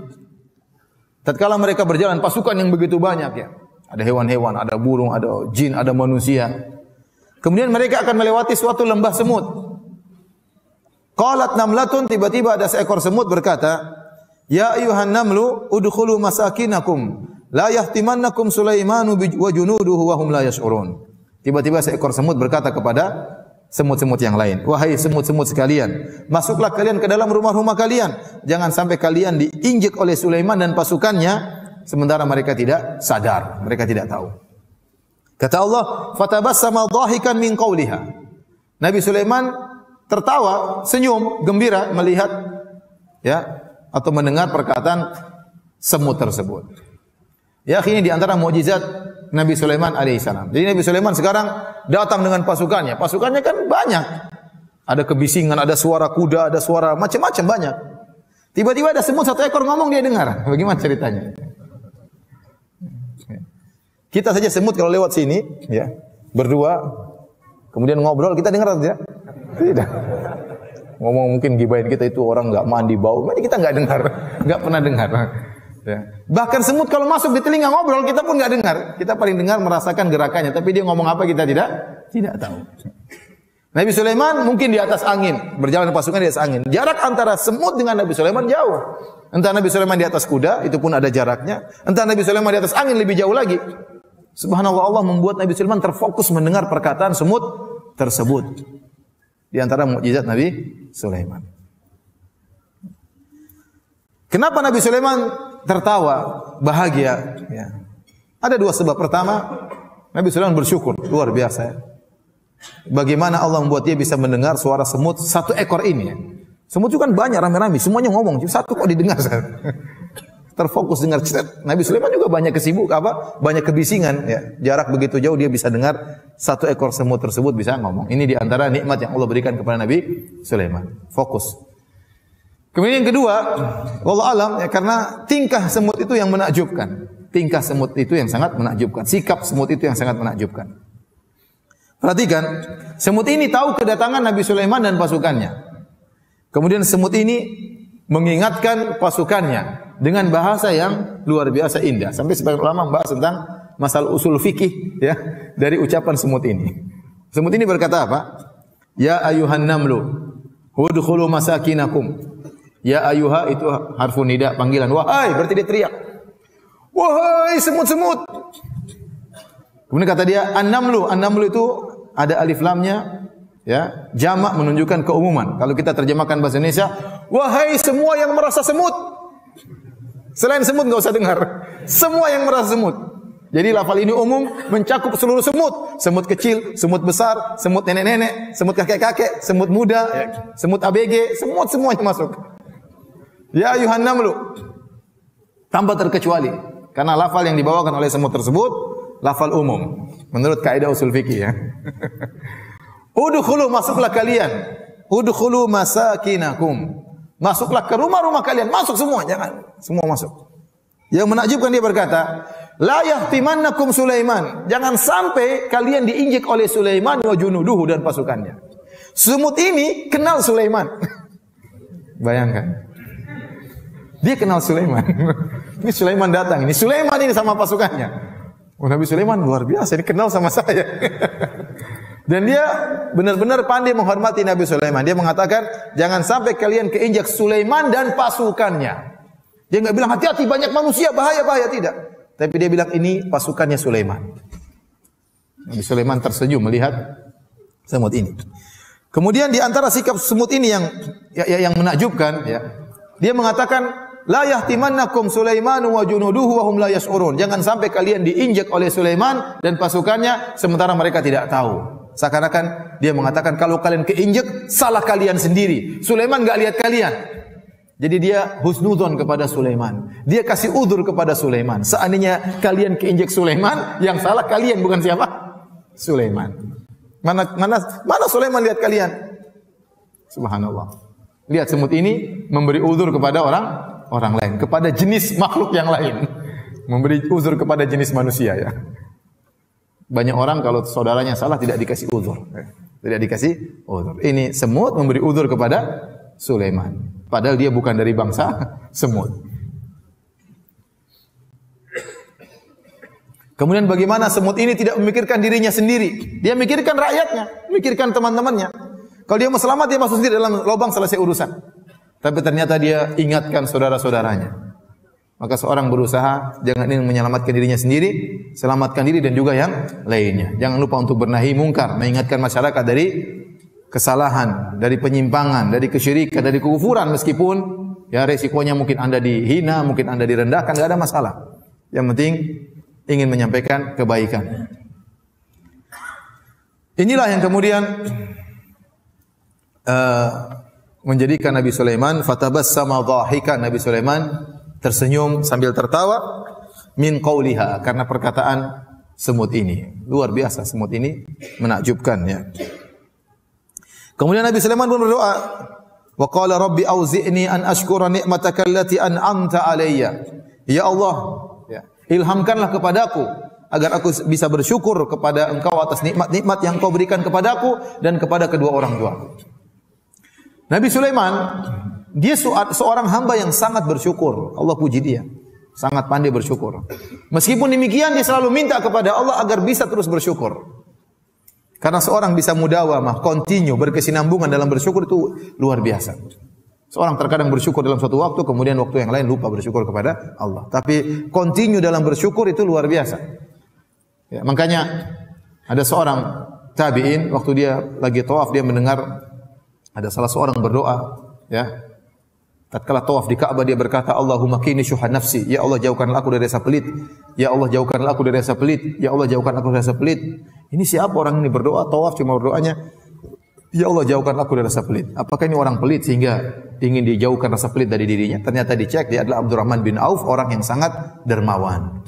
Tatkala mereka berjalan, pasukan yang begitu banyak, ya. Ada hewan-hewan, ada burung, ada jin, ada manusia. Kemudian mereka akan melewati suatu lembah semut. Qalat namlatun, tiba-tiba ada seekor semut berkata, "Ya ayuhan namlu, udkhulu masakinakum, la yahtimannakum Sulaimanu wa junuduhu wa hum la yash'urun." Tiba-tiba seekor semut berkata kepada semut-semut yang lain, "Wahai semut-semut sekalian, masuklah kalian ke dalam rumah-rumah kalian. Jangan sampai kalian diinjek oleh Sulaiman dan pasukannya sementara mereka tidak sadar, mereka tidak tahu." Kata Allah, "Fatabassama dhahikan min qawliha." Nabi Sulaiman tertawa, senyum, gembira melihat, ya, atau mendengar perkataan semut tersebut. Ya, ini di antara mukjizat Nabi Sulaiman alaihissalam. Jadi Nabi Sulaiman sekarang datang dengan pasukannya. Pasukannya kan banyak. Ada kebisingan, ada suara kuda, ada suara macam-macam banyak. Tiba-tiba ada semut satu ekor ngomong, dia dengar. Bagaimana ceritanya? Kita saja semut kalau lewat sini, ya, berdua, kemudian ngobrol, kita dengar atau tidak? Tidak. Ngomong mungkin gibahin kita itu orang nggak mandi bau, kita nggak dengar, nggak pernah dengar. Ya. Bahkan semut kalau masuk di telinga ngobrol, kita pun nggak dengar. Kita paling dengar merasakan gerakannya, tapi dia ngomong apa kita tidak tahu. Nabi Sulaiman mungkin di atas angin, berjalan pasukan di atas angin. Jarak antara semut dengan Nabi Sulaiman jauh. Entah Nabi Sulaiman di atas kuda, itu pun ada jaraknya. Entah Nabi Sulaiman di atas angin, lebih jauh lagi. Subhanallah, Allah membuat Nabi Sulaiman terfokus mendengar perkataan semut tersebut. Di antara mukjizat Nabi Sulaiman. Kenapa Nabi Sulaiman tertawa, bahagia? Ya. Ada dua sebab. Pertama, Nabi Sulaiman bersyukur, luar biasa. Ya. Bagaimana Allah membuat dia bisa mendengar suara semut satu ekor ini. Ya. Semut itu kan banyak, rame-rame, semuanya ngomong, satu kok didengar. Terfokus dengar. Nabi Sulaiman juga banyak banyak kebisingan. Ya. Jarak begitu jauh dia bisa dengar satu ekor semut tersebut bisa ngomong. Ini diantara nikmat yang Allah berikan kepada Nabi Sulaiman. Fokus. Kemudian yang kedua, wallahu alam, ya, karena tingkah semut itu yang menakjubkan. Tingkah semut itu yang sangat menakjubkan. Sikap semut itu yang sangat menakjubkan. Perhatikan, semut ini tahu kedatangan Nabi Sulaiman dan pasukannya. Kemudian semut ini mengingatkan pasukannya dengan bahasa yang luar biasa indah. Sampai sebagian ulama membahas tentang masalah usul fikih, ya, dari ucapan semut ini. Semut ini berkata apa? Ya ayuhan namlu, udkhulu masakinakum. Ya ayuha itu harfu nida, panggilan. Wahai, berarti dia teriak. Wahai semut-semut. Kemudian kata dia an-namlu. An-namlu itu ada alif lamnya, ya, jamak menunjukkan keumuman. Kalau kita terjemahkan bahasa Indonesia, wahai semua yang merasa semut. Selain semut enggak usah dengar. Semua yang merasa semut. Jadi lafal ini umum, mencakup seluruh semut. Semut kecil, semut besar, semut nenek-nenek, semut kakek-kakek, semut muda, ya, semut ABG, semuanya masuk. Ya ayuhan namlu. Tanpa terkecuali. Karena lafal yang dibawakan oleh semut tersebut lafal umum menurut kaidah usul fikih, ya. Udkhulu, masuklah kalian. Udkhulu masakinakum. Masuklah ke rumah-rumah kalian. Masuk semua, jangan semua masuk. Yang menakjubkan dia berkata, la yahtimannakum Sulaiman. Jangan sampai kalian diinjek oleh Sulaiman wa junuduhu dan pasukannya. Semut ini kenal Sulaiman. Bayangkan. Dia kenal Sulaiman. Ini Sulaiman datang. Ini Sulaiman ini sama pasukannya. Oh, Nabi Sulaiman luar biasa. Ini kenal sama saya. Dan dia benar-benar pandai menghormati Nabi Sulaiman. Dia mengatakan, jangan sampai kalian keinjak Sulaiman dan pasukannya. Dia enggak bilang hati-hati banyak manusia, bahaya-bahaya, tidak. Tapi dia bilang ini pasukannya Sulaiman. Nabi Sulaiman tersenyum melihat semut ini. Kemudian di antara sikap semut ini yang menakjubkan, ya. Dia mengatakan, la yahtimannakum Sulaiman wa junuduhu wa hum la yash'urun. Jangan sampai kalian diinjak oleh Sulaiman dan pasukannya sementara mereka tidak tahu. Seakan-akan dia mengatakan kalau kalian keinjak salah kalian sendiri. Sulaiman enggak lihat kalian. Jadi dia husnudzon kepada Sulaiman. Dia kasih udzur kepada Sulaiman. Seandainya kalian keinjak Sulaiman, yang salah kalian bukan siapa? Sulaiman. Mana Sulaiman lihat kalian? Subhanallah. Lihat semut ini memberi uzur kepada orang lain, kepada jenis makhluk yang lain. Memberi uzur kepada jenis manusia, ya. Banyak orang kalau saudaranya salah tidak dikasih uzur. Tidak dikasih uzur. Ini semut memberi uzur kepada Sulaiman. Padahal dia bukan dari bangsa semut. Kemudian bagaimana semut ini tidak memikirkan dirinya sendiri. Dia memikirkan rakyatnya, memikirkan teman-temannya. Kalau dia mau selamat, dia masuk sendiri dalam lubang, selesai urusan. Tapi ternyata dia ingatkan saudara-saudaranya. Maka seorang berusaha, jangan ingin menyelamatkan dirinya sendiri, selamatkan diri dan juga yang lainnya. Jangan lupa untuk bernahi mungkar, mengingatkan masyarakat dari kesalahan, dari penyimpangan, dari kesyirikan, dari kekufuran, meskipun ya resikonya mungkin Anda dihina, mungkin Anda direndahkan, tidak ada masalah. Yang penting ingin menyampaikan kebaikan. Inilah yang kemudian menjadikan Nabi Sulaiman fatabassama dhahikan. Nabi Sulaiman tersenyum sambil tertawa min qauliha, karena perkataan semut ini. Luar biasa, semut ini menakjubkan, ya. Kemudian Nabi Sulaiman pun berdoa, Wa qala rabbi auzi'ni an ashkura ni'mataka allati an'amta alayya. Ya Allah, ya, ilhamkanlah kepadaku agar aku bisa bersyukur kepada Engkau atas nikmat-nikmat yang Kau berikan kepadaku dan kepada kedua orang tuaku. Nabi Sulaiman, dia seorang hamba yang sangat bersyukur. Allah puji dia. Sangat pandai bersyukur. Meskipun demikian, dia selalu minta kepada Allah agar bisa terus bersyukur. Karena seorang bisa mudawamah, continue, berkesinambungan dalam bersyukur itu luar biasa. Seorang terkadang bersyukur dalam suatu waktu, kemudian waktu yang lain lupa bersyukur kepada Allah. Tapi continue dalam bersyukur itu luar biasa. Ya, makanya ada seorang tabi'in, waktu dia lagi tawaf, dia mendengar ada salah seorang berdoa, ya. Tatkala tawaf di Ka'bah dia berkata, Allahumma qini syuha nafsi, ya Allah jauhkanlah aku dari rasa pelit. Ya Allah jauhkanlah aku dari rasa pelit. Ya Allah jauhkanlah aku dari rasa pelit. Ini siapa orang ini berdoa tawaf cuma berdoanya, ya Allah jauhkanlah aku dari rasa pelit. Apakah ini orang pelit sehingga ingin dijauhkan rasa pelit dari dirinya? Ternyata dicek dia adalah Abdurrahman bin Auf, orang yang sangat dermawan.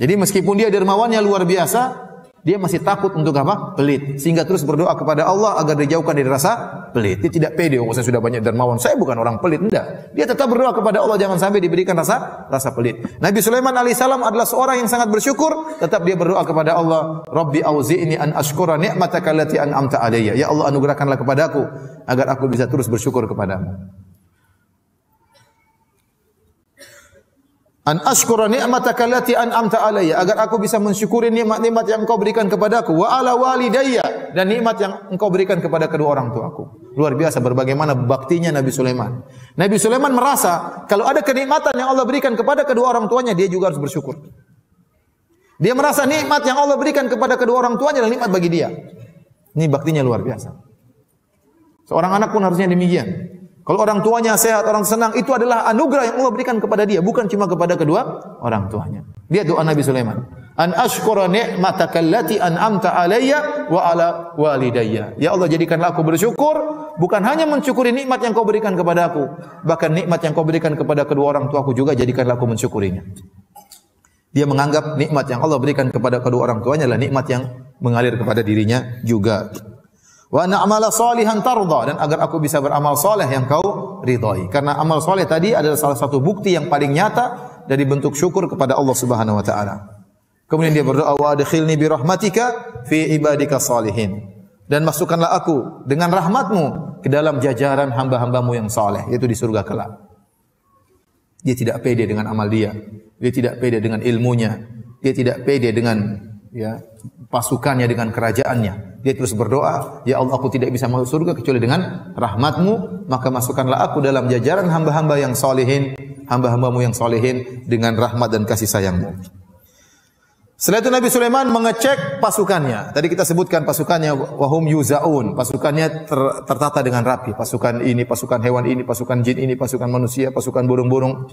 Jadi meskipun dia dermawannya luar biasa, dia masih takut untuk apa? Pelit. Sehingga terus berdoa kepada Allah agar dijauhkan dari rasa pelit. Dia tidak pede, oh saya sudah banyak dermawan, saya bukan orang pelit. Tidak. Dia tetap berdoa kepada Allah jangan sampai diberikan rasa pelit. Nabi Sulaiman alaihissalam adalah seorang yang sangat bersyukur, tetap dia berdoa kepada Allah, Rabbi auzi'ni an ashkura ni'mataka allati an'amta alayya. Ya Allah anugerahkanlah kepadaku agar aku bisa terus bersyukur kepadamu. An ashkura ni'mataka allati an'amta alayya, agar aku bisa mensyukuri nikmat-nikmat yang Engkau berikan kepadaku, wa ala walidayya, dan nikmat yang Engkau berikan kepada kedua orang tuaku. Luar biasa bagaimana baktinya Nabi Sulaiman. Nabi Sulaiman merasa kalau ada kenikmatan yang Allah berikan kepada kedua orang tuanya, dia juga harus bersyukur. Dia merasa nikmat yang Allah berikan kepada kedua orang tuanya adalah nikmat bagi dia. Ini baktinya luar biasa. Seorang anak pun harusnya demikian. Kalau orang tuanya sehat, orang senang, itu adalah anugerah yang Allah berikan kepada dia, bukan cuma kepada kedua orang tuanya. Dia doa Nabi Sulaiman, an ashkura ni'mataka allati an'amta alayya wa ala walidayya. Ya Allah jadikanlah aku bersyukur, bukan hanya mensyukuri nikmat yang Kau berikan kepada aku, bahkan nikmat yang Kau berikan kepada kedua orang tuaku juga jadikanlah aku mensyukurinya. Dia menganggap nikmat yang Allah berikan kepada kedua orang tuanya adalah nikmat yang mengalir kepada dirinya juga. Wa na'mala salihan tarda, dan agar aku bisa beramal saleh yang Kau ridhai. Karena amal saleh tadi adalah salah satu bukti yang paling nyata dari bentuk syukur kepada Allah Subhanahu wa taala. Kemudian dia berdoa, wa adkhilni bi rahmatika fi ibadika salihin, dan masukkanlah aku dengan rahmat-Mu ke dalam jajaran hamba-hamba-Mu yang saleh, yaitu di surga kelak. Dia tidak pede dengan amal dia tidak pede dengan ilmunya, dia tidak pede dengan pasukannya, dengan kerajaannya. Dia terus berdoa, ya Allah aku tidak bisa masuk surga kecuali dengan rahmat-Mu, maka masukkanlah aku dalam jajaran hamba-hamba yang salihin, hamba-hamba-Mu yang salihin dengan rahmat dan kasih sayang-Mu. Setelah itu Nabi Sulaiman mengecek pasukannya. Tadi kita sebutkan pasukannya wahum yuzaun, pasukannya tertata dengan rapi. Pasukan ini, pasukan hewan ini, pasukan jin ini, pasukan manusia, pasukan burung-burung.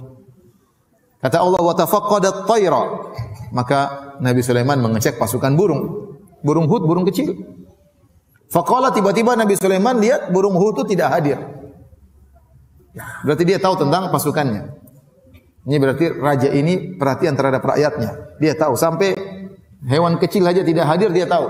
Kata Allah wa tafaqqadat tayra. Maka Nabi Sulaiman mengecek pasukan burung. Burung hut, burung kecil. Faqala, tiba-tiba Nabi Sulaiman lihat burung hut itu tidak hadir. Berarti dia tahu tentang pasukannya. Ini berarti raja ini perhatian terhadap rakyatnya. Dia tahu sampai hewan kecil saja tidak hadir dia tahu.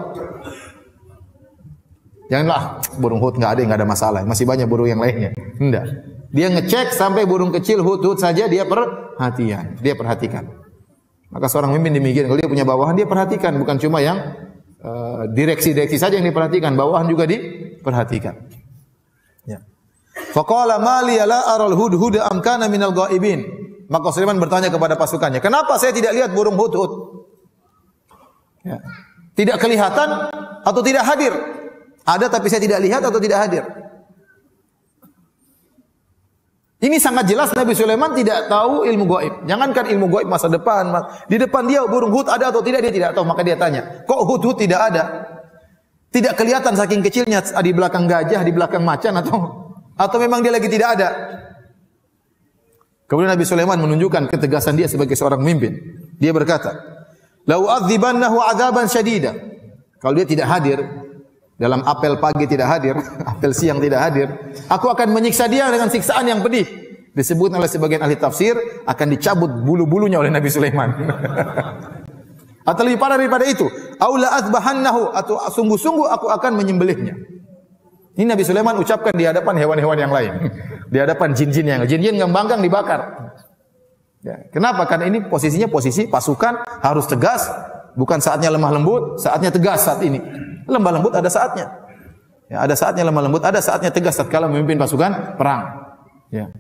Janganlah burung hut enggak ada masalah. Masih banyak burung yang lainnya. Enggak. Dia ngecek sampai burung kecil hut saja dia perhatian. Dia perhatikan. Maka seorang pemimpin demikian, kalau dia punya bawahan dia perhatikan, bukan cuma yang direksi-direksi saja yang diperhatikan, bawahan juga diperhatikan. Ya. Faqala ma li la aral hudhud am kana minal ghaibin. Maka Sulaiman bertanya kepada pasukannya, kenapa saya tidak lihat burung hudhud? Ya. Tidak kelihatan atau tidak hadir? Ada tapi saya tidak lihat atau tidak hadir? Ini sangat jelas Nabi Sulaiman tidak tahu ilmu gaib. Jangankan ilmu gaib masa depan, di depan dia burung hut ada atau tidak dia tidak tahu. Maka dia tanya, kok hut tidak ada? Tidak kelihatan saking kecilnya, di belakang gajah, di belakang macan atau memang dia lagi tidak ada? Kemudian Nabi Sulaiman menunjukkan ketegasan dia sebagai seorang pemimpin. Dia berkata, "Lau adzibannahu adzaban syadida." Kalau dia tidak hadir, dalam apel pagi tidak hadir, apel siang tidak hadir, aku akan menyiksa dia dengan siksaan yang pedih. Disebut oleh sebagian ahli tafsir akan dicabut bulu-bulunya oleh Nabi Sulaiman. Atau lebih parah daripada itu, aula azbahannahu, atau sungguh-sungguh aku akan menyembelihnya. Ini Nabi Sulaiman ucapkan di hadapan hewan-hewan yang lain. Di hadapan jin-jin yang lain. Jin-jin ngembangkang dibakar. Ya. Kenapa? Karena ini posisinya posisi pasukan harus tegas. Bukan saatnya lemah lembut, saatnya tegas saat ini. Lemah lembut ada saatnya. Ya, ada saatnya lemah lembut, ada saatnya tegas tatkala memimpin pasukan perang. Ya.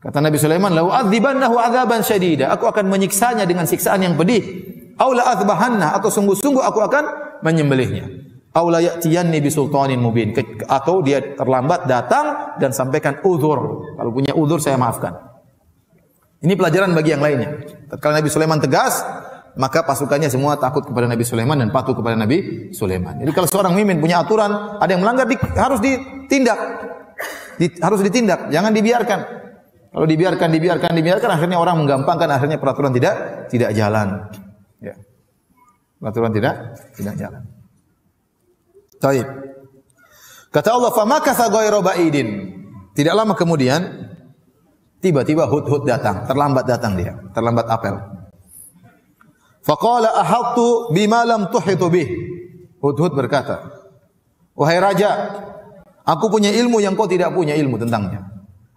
Kata Nabi Sulaiman, "Lau adzibannahu adzaban syadida." Aku akan menyiksanya dengan siksaan yang pedih. Au la adzbahanna, atau sungguh-sungguh aku akan menyembelihnya. Au la ya'tiyanni bisultanin mubin, atau dia terlambat datang dan sampaikan uzur. Kalau punya uzur saya maafkan. Ini pelajaran bagi yang lainnya. Tatkala Nabi Sulaiman tegas, maka pasukannya semua takut kepada Nabi Sulaiman dan patuh kepada Nabi Sulaiman. Jadi kalau seorang pemimpin punya aturan, ada yang melanggar harus ditindak. Harus ditindak, jangan dibiarkan. Kalau dibiarkan akhirnya orang menggampangkan, akhirnya peraturan tidak jalan. Ya. Peraturan tidak jalan. Baik. Kata Allah, "Famakatha ghairu ba'idin." Tidak lama kemudian tiba-tiba Hudhud datang, terlambat datang dia, terlambat apel. Faqala ahattu bima lam tuhitu bih. Hudhud berkata, "Wahai raja, aku punya ilmu yang kau tidak punya ilmu tentangnya.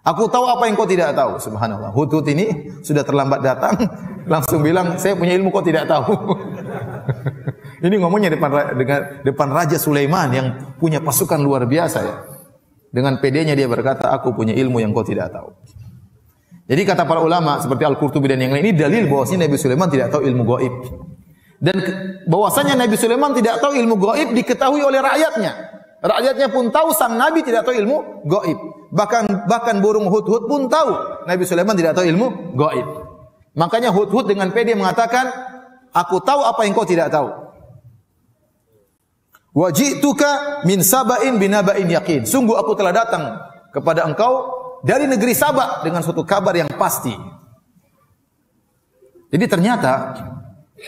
Aku tahu apa yang kau tidak tahu." Subhanallah. Hudhud ini sudah terlambat datang, langsung bilang, "Saya punya ilmu kau tidak tahu." Ini ngomongnya depan Raja Sulaiman yang punya pasukan luar biasa ya. Dengan pedenya dia berkata, "Aku punya ilmu yang kau tidak tahu." Jadi kata para ulama seperti Al-Qurtubi dan yang lain, ini dalil bahwasanya Nabi Sulaiman tidak tahu ilmu gaib. Dan bahwasanya Nabi Sulaiman tidak tahu ilmu gaib diketahui oleh rakyatnya. Rakyatnya pun tahu sang nabi tidak tahu ilmu gaib. Bahkan burung Hudhud pun tahu Nabi Sulaiman tidak tahu ilmu gaib. Makanya Hudhud dengan pede mengatakan, "Aku tahu apa yang kau tidak tahu." Wa ji'tuka min saba'in binaba'in yaqin. Sungguh aku telah datang kepada engkau dari negeri Saba dengan suatu kabar yang pasti. Jadi ternyata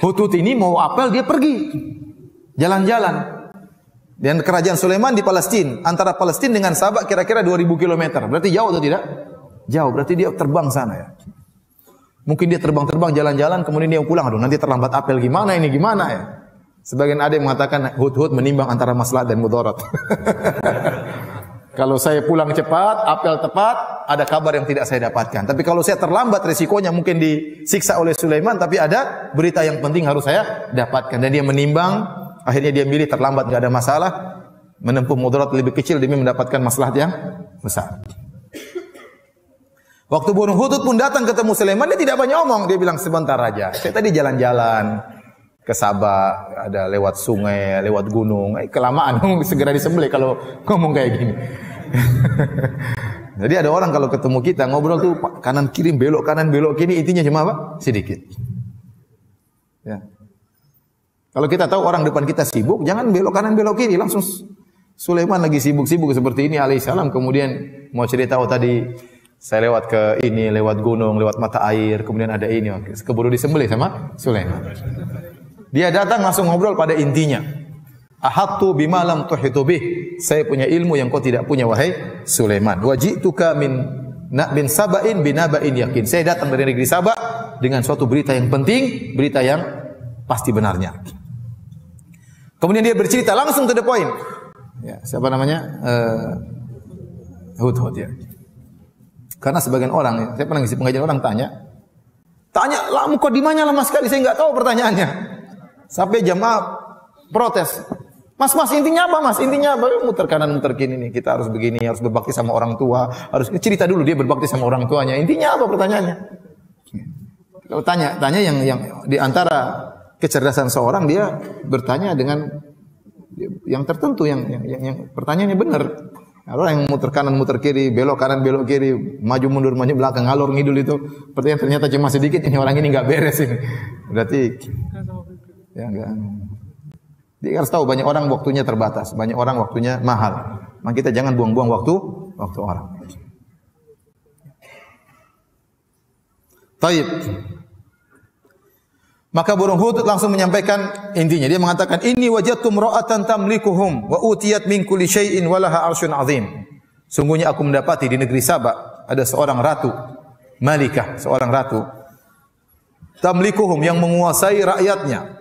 Hudhud ini mau apel, dia pergi jalan-jalan. Dan kerajaan Sulaiman di Palestina, antara Palestina dengan Saba kira-kira 2000 km. Berarti jauh atau tidak? Jauh, berarti dia terbang sana ya. Mungkin dia terbang-terbang jalan-jalan kemudian dia pulang, aduh nanti terlambat apel gimana ya. Sebagian ada yang mengatakan Hudhud menimbang antara maslahat dan mudarat. Kalau saya pulang cepat, apel tepat, ada kabar yang tidak saya dapatkan. Tapi kalau saya terlambat, resikonya mungkin disiksa oleh Sulaiman, tapi ada berita yang penting harus saya dapatkan. Dan dia menimbang, akhirnya dia milih terlambat, tidak ada masalah, menempuh mudarat lebih kecil demi mendapatkan maslahat yang besar. Waktu burung Hudhud pun datang ketemu Sulaiman, dia tidak banyak omong, dia bilang, "Sebentar raja, saya tadi jalan-jalan ke Sabah, ada lewat sungai, lewat gunung, kelamaan segera disembelih kalau ngomong kayak gini." Jadi ada orang kalau ketemu kita ngobrol tuh kanan kiri belok kanan belok kiri, intinya cuma apa? Sedikit. Ya. Kalau kita tahu orang depan kita sibuk, jangan belok kanan belok kiri, langsung Sulaiman lagi sibuk-sibuk seperti ini alaihissalam, kemudian mau cerita tadi saya lewat ke ini, lewat gunung, lewat mata air, kemudian ada ini, keburu disembelih sama Sulaiman. Dia datang langsung ngobrol pada intinya. Ahattu bima lam tuhitu bih. Saya punya ilmu yang kau tidak punya wahai Sulaiman. Wa ji'tuka min saba'in binaba'in yakin. Saya datang dari negeri Sabah dengan suatu berita yang penting, berita yang pasti benarnya. Kemudian dia bercerita langsung to the point. Ya, siapa namanya? Hudhud ya. Karena sebagian orang, saya pernah ngisi pengajian orang tanya, lah mukadimahnya lama sekali, saya nggak tahu pertanyaannya. Sampai jamaah protes. Mas, intinya apa mas? Intinya apa? Muter kanan, muter kiri nih. Kita harus begini, harus berbakti sama orang tua. Harus cerita dulu dia berbakti sama orang tuanya. Intinya apa pertanyaannya? Kalau tanya yang di antara kecerdasan seorang, dia bertanya dengan yang tertentu, yang pertanyaannya benar. Kalau yang muter kanan, muter kiri, belok kanan, belok kiri, maju mundur, maju belakang, ngalor ngidul itu, pertanyaan ternyata cuma sedikit, ini orang ini nggak beres ini. Berarti ya enggak. Dia harus tahu banyak orang waktunya terbatas, banyak orang waktunya mahal. Maka kita jangan buang-buang waktu orang. Taib. Maka burung Hudhud langsung menyampaikan intinya. Dia mengatakan, "Inni wajadtu imra'atan tamlikuhum wa utiyat min kulli syai'in wa laha 'arsyun 'azim." Sungguhnya aku mendapati di negeri Sabah ada seorang ratu, malikah, seorang ratu. Tamlikuhum, yang menguasai rakyatnya.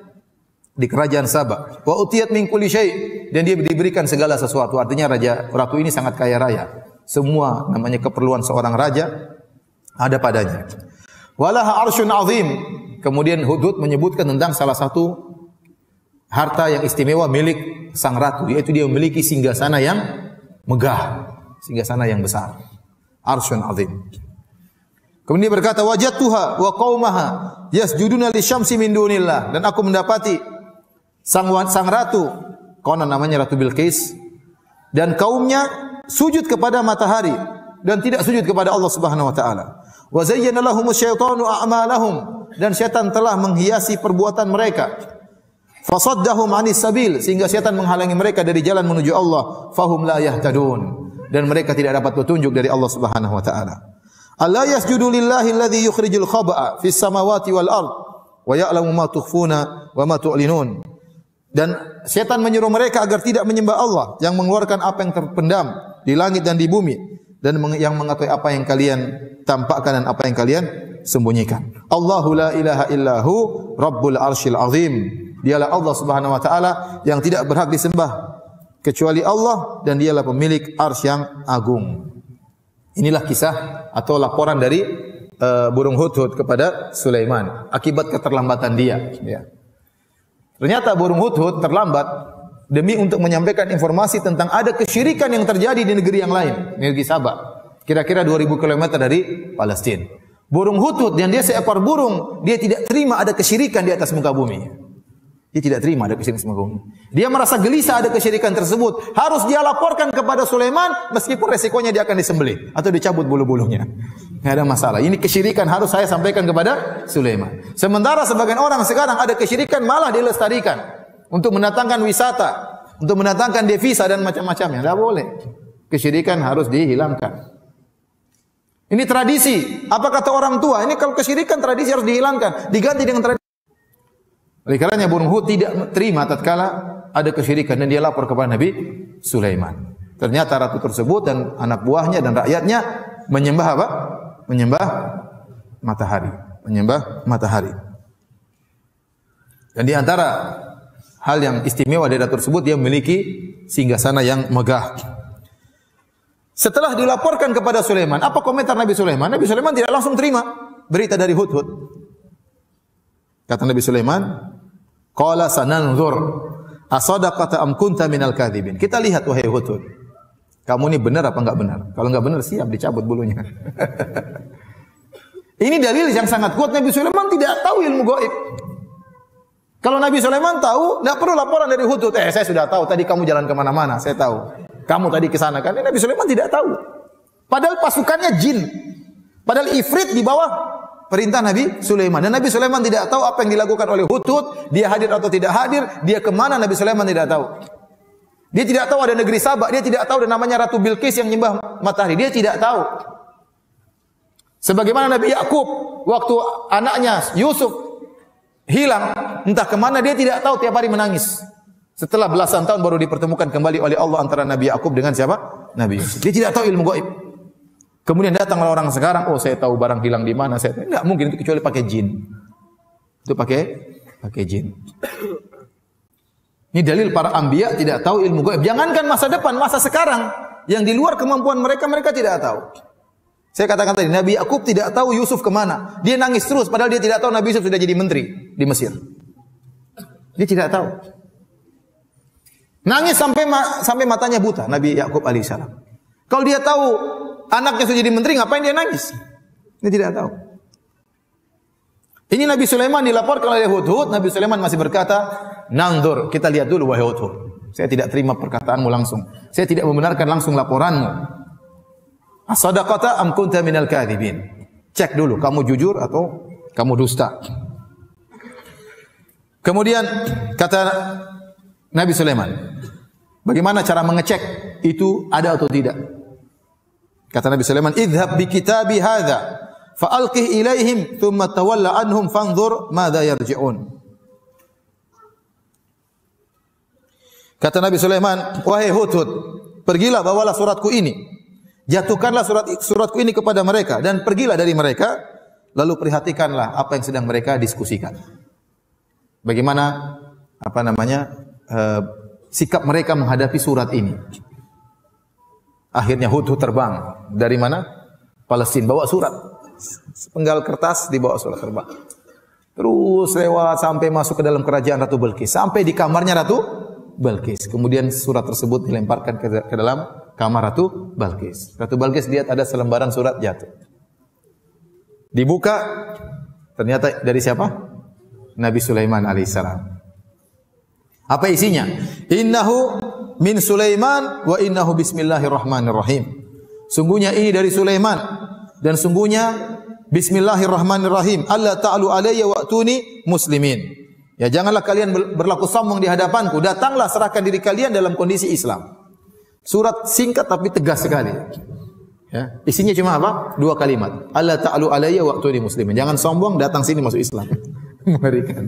di kerajaan Sabah. Wa utiyat min kulli syai', dan dia diberikan segala sesuatu. Artinya ratu ini sangat kaya raya. Semua namanya keperluan seorang raja ada padanya. Walaha arsyun azim. Kemudian Hudhud menyebutkan tentang salah satu harta yang istimewa milik sang ratu, yaitu dia memiliki singgasana yang megah, singgasana yang besar. Arsyun azim. Kemudian dia berkata, wajadtuha wa qaumaha yasjuduna lisyamsi min dunillah, dan aku mendapati sang ratu, konon namanya Ratu Bilqis, dan kaumnya sujud kepada matahari dan tidak sujud kepada Allah Subhanahu wa taala. Wa zayyana lahumus syaitanu a'malahum, dan syaitan telah menghiasi perbuatan mereka. Fasaddahum 'anis sabil, sehingga syaitan menghalangi mereka dari jalan menuju Allah. Fahum la yahtadun, dan mereka tidak dapat petunjuk dari Allah Subhanahu wa taala. Alla yasjudu lillahi alladhi yukhrijul khaba'a fis samawati wal ard wa ya'lamu ma tukhfuna wa ma tu'linun. Dan setan menyuruh mereka agar tidak menyembah Allah yang mengeluarkan apa yang terpendam di langit dan di bumi, dan yang mengetahui apa yang kalian tampakkan dan apa yang kalian sembunyikan. Allahu la ilaha illahu rabbul arsyil azim. Dialah Allah Subhanahu wa taala yang tidak berhak disembah kecuali Allah, dan dialah pemilik arsy yang agung. Inilah kisah atau laporan dari burung Hudhud kepada Sulaiman akibat keterlambatan dia. Ya. Ternyata burung Hudhud terlambat demi untuk menyampaikan informasi tentang ada kesyirikan yang terjadi di negeri yang lain, negeri Sabah, kira-kira 2000 km dari Palestina. Burung Hudhud, yang dia seekor burung, dia tidak terima ada kesyirikan di atas muka bumi. Dia tidak terima ada kesyirikan di atas muka bumi. Dia merasa gelisah ada kesyirikan tersebut. Harus dia laporkan kepada Sulaiman, meskipun resikonya dia akan disembelih atau dicabut bulu-bulunya. Tidak ada masalah. Ini kesyirikan harus saya sampaikan kepada Sulaiman. Sementara sebagian orang sekarang ada kesyirikan malah dilestarikan untuk mendatangkan wisata, untuk mendatangkan devisa dan macam-macamnya. Tidak boleh. Kesyirikan harus dihilangkan. Ini tradisi. Apa kata orang tua? Ini kalau kesyirikan tradisi harus dihilangkan, diganti dengan tradisi. Oleh karenanya burung Hud tidak terima tatkala ada kesyirikan, dan dia lapor kepada Nabi Sulaiman. Ternyata ratu tersebut dan anak buahnya dan rakyatnya menyembah apa? Menyembah matahari, menyembah matahari. Dan di antara hal yang istimewa dari ratu tersebut, dia memiliki singgasana yang megah. Setelah dilaporkan kepada Sulaiman, apa komentar Nabi Sulaiman? Nabi Sulaiman tidak langsung terima berita dari Hudhud. Kata Nabi Sulaiman, qala sananzur asadaqata am kunta minal kadhibin. Kita lihat wahai Hudhud, kamu ini benar apa enggak benar? Kalau enggak benar, siap dicabut bulunya. Ini dalil yang sangat kuat. Nabi Sulaiman tidak tahu ilmu gaib. Kalau Nabi Sulaiman tahu, tidak perlu laporan dari Hudhud. Saya sudah tahu, tadi kamu jalan kemana-mana, saya tahu. Kamu tadi ke sana kan? Nabi Sulaiman tidak tahu. Padahal pasukannya jin. Padahal ifrit di bawah perintah Nabi Sulaiman. Dan Nabi Sulaiman tidak tahu apa yang dilakukan oleh Hudhud. Dia hadir atau tidak hadir. Dia kemana, Nabi Sulaiman tidak tahu. Dia tidak tahu ada negeri Sabah. Dia tidak tahu ada namanya Ratu Bilqis yang menyembah matahari. Dia tidak tahu. Sebagaimana Nabi Yakub, waktu anaknya Yusuf hilang, entah kemana, dia tidak tahu, tiap hari menangis. Setelah belasan tahun baru dipertemukan kembali oleh Allah antara Nabi Yakub dengan siapa? Nabi Yusuf. Dia tidak tahu ilmu gaib. Kemudian datanglah orang sekarang, oh saya tahu barang hilang di mana, saya tahu. Enggak mungkin itu kecuali pakai jin. Itu pakai jin. Ini dalil para anbiya tidak tahu ilmu gaib. Jangankan masa depan, masa sekarang yang di luar kemampuan mereka, mereka tidak tahu. Saya katakan tadi, Nabi Yakub tidak tahu Yusuf kemana. Dia nangis terus, padahal dia tidak tahu Nabi Yusuf sudah jadi menteri di Mesir. Dia tidak tahu. Nangis sampai matanya buta, Nabi Yakub alaihissalam. Kalau dia tahu anaknya sudah jadi menteri, ngapain dia nangis? Dia tidak tahu. Ini Nabi Sulaiman dilaporkan oleh Hudhud. Nabi Sulaiman masih berkata, "Nanzur, kita lihat dulu wahai Hudhud. Saya tidak terima perkataanmu langsung. Saya tidak membenarkan langsung laporanmu. As-sadaqata am kunta minal kadhibin?" Cek dulu, kamu jujur atau kamu dusta. Kemudian kata Nabi Sulaiman, bagaimana cara mengecek itu ada atau tidak? Kata Nabi Sulaiman, "Idhhab bi kitabi hadza fa alqih ilaihim thumma tawalla anhum fanzur madza yarji'un." Kata Nabi Sulaiman, "Wahai Hudhud, pergilah bawalah suratku ini. Jatuhkanlah suratku ini kepada mereka dan pergilah dari mereka, lalu perhatikanlah apa yang sedang mereka diskusikan. Bagaimana apa namanya sikap mereka menghadapi surat ini. Akhirnya Hudhud terbang dari mana? Palestina, bawa surat. Sepenggal kertas dibawa surat terbang. Terus lewat sampai masuk ke dalam kerajaan Ratu Bilqis, sampai di kamarnya Ratu Bilqis. Kemudian surat tersebut dilemparkan ke dalam kamar Ratu Bilqis. Ratu Bilqis lihat ada selembaran surat jatuh. Dibuka, ternyata dari siapa? Nabi Sulaiman alaihissalam. Apa isinya? Innahu min Sulaiman wa innahu bismillahirrahmanirrahim. Sungguhnya ini dari Sulaiman dan sungguhnya bismillahirrahmanirrahim. Allah ta'alu alayya wa'tuni muslimin. Ya, janganlah kalian berlaku sombong di hadapanku. Datanglah serahkan diri kalian dalam kondisi Islam. Surat singkat tapi tegas sekali. Ya, isinya cuma apa? 2 kalimat. Allah ta'alu alayya wa'tuni muslimin. Jangan sombong, datang sini masuk Islam. Mengerikan.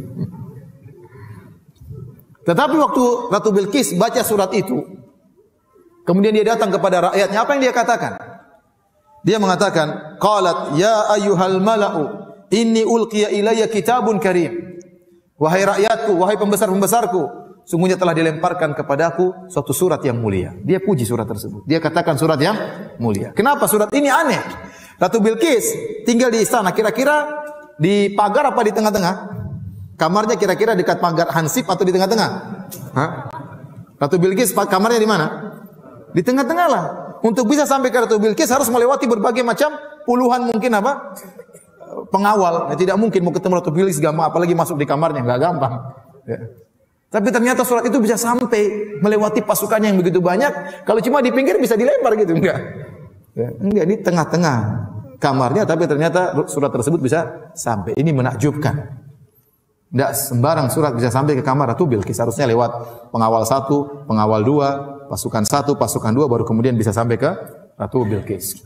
Tetapi waktu Ratu Bilqis baca surat itu, kemudian dia datang kepada rakyatnya, apa yang dia katakan? Dia mengatakan, qalat ya ayyuhal mala'u inni ulqiya ilayya kitabun karim. Wahai rakyatku, wahai pembesar-pembesarku, sungguhnya telah dilemparkan kepadaku suatu surat yang mulia. Dia puji surat tersebut. Dia katakan surat yang mulia. Kenapa surat ini aneh? Ratu Bilqis tinggal di istana, kira-kira di pagar apa di tengah-tengah? Kamarnya kira-kira dekat pagar hansip atau di tengah-tengah? Hah? Ratu Bilqis kamarnya di mana? Di tengah-tengah lah. Untuk bisa sampai ke Ratu Bilqis harus melewati berbagai macam puluhan mungkin apa? Pengawal. Ya, tidak mungkin mau ketemu Ratu Bilqis gampang, apalagi masuk di kamarnya enggak gampang. Ya. Tapi ternyata surat itu bisa sampai melewati pasukannya yang begitu banyak. Kalau cuma di pinggir bisa dilempar gitu, enggak. Ya, enggak, di tengah-tengah kamarnya, tapi ternyata surat tersebut bisa sampai. Ini menakjubkan. Tidak sembarang surat bisa sampai ke kamar Ratu Bilqis. Harusnya lewat pengawal 1, pengawal 2, pasukan 1, pasukan 2, baru kemudian bisa sampai ke Ratu Bilqis.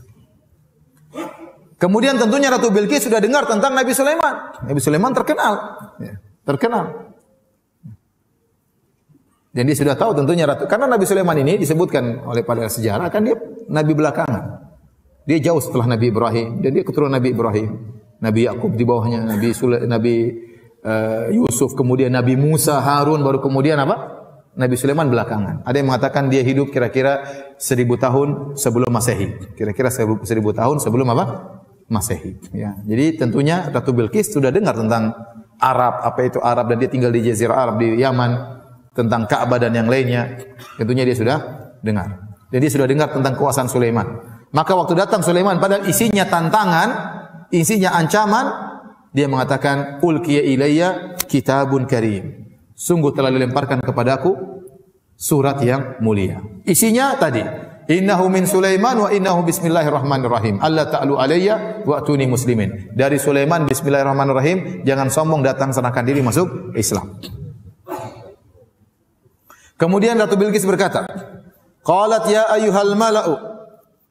Kemudian tentunya Ratu Bilqis sudah dengar tentang Nabi Sulaiman. Nabi Sulaiman terkenal. Ya, terkenal. Dan dia sudah tahu tentunya Ratu. Karena Nabi Sulaiman ini disebutkan oleh pada sejarah, kan dia Nabi belakangan. Dia jauh setelah Nabi Ibrahim. Dan dia keturunan Nabi Ibrahim. Nabi Yakub di bawahnya. Nabi Yusuf, kemudian Nabi Musa, Harun, baru kemudian apa? Nabi Sulaiman belakangan. Ada yang mengatakan dia hidup kira-kira 1000 tahun sebelum Masehi. Kira-kira 1000 tahun sebelum apa? Masehi. Ya. Jadi tentunya Ratu Bilqis sudah dengar tentang Arab, apa itu Arab, dan dia tinggal di Jazirah Arab di Yaman, tentang Ka'bah dan yang lainnya. Tentunya dia sudah dengar. Dan dia sudah dengar tentang kekuasaan Sulaiman. Maka waktu datang Sulaiman, padahal isinya tantangan, isinya ancaman, dia mengatakan, ulqiya ilayya kitabun karim. Sungguh telah dilemparkan kepadaku surat yang mulia. Isinya tadi, innahu min Sulaiman wa innahu bismillahirrahmanirrahim. Allah ta'alu alayya wa atuni muslimin. Dari Sulaiman, bismillahirrahmanirrahim. Jangan sombong, datang serahkan diri masuk Islam. Kemudian Ratu Bilqis berkata, qalat ya ayyuhal mala'u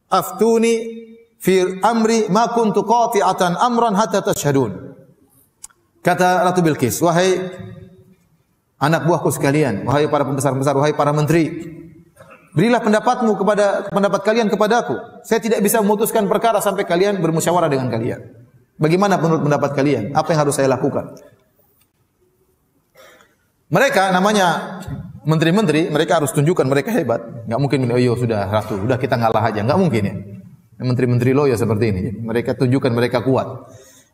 aftuni fi amri ma kuntu qati'atan amran hatta tashhadun. Kata Ratu Bilqis, wahai anak buahku sekalian, wahai para pembesar-pembesar, wahai para menteri, berilah pendapatmu kepada pendapat kalian kepadaku. Saya tidak bisa memutuskan perkara sampai kalian bermusyawarah dengan kalian. Bagaimana menurut pendapat kalian? Apa yang harus saya lakukan? Mereka namanya menteri-menteri, mereka harus tunjukkan mereka hebat. Enggak mungkin oh yo sudah ratu, udah kita ngalah aja. Enggak mungkin ya. Menteri-menteri loyo seperti ini. Mereka tunjukkan mereka kuat.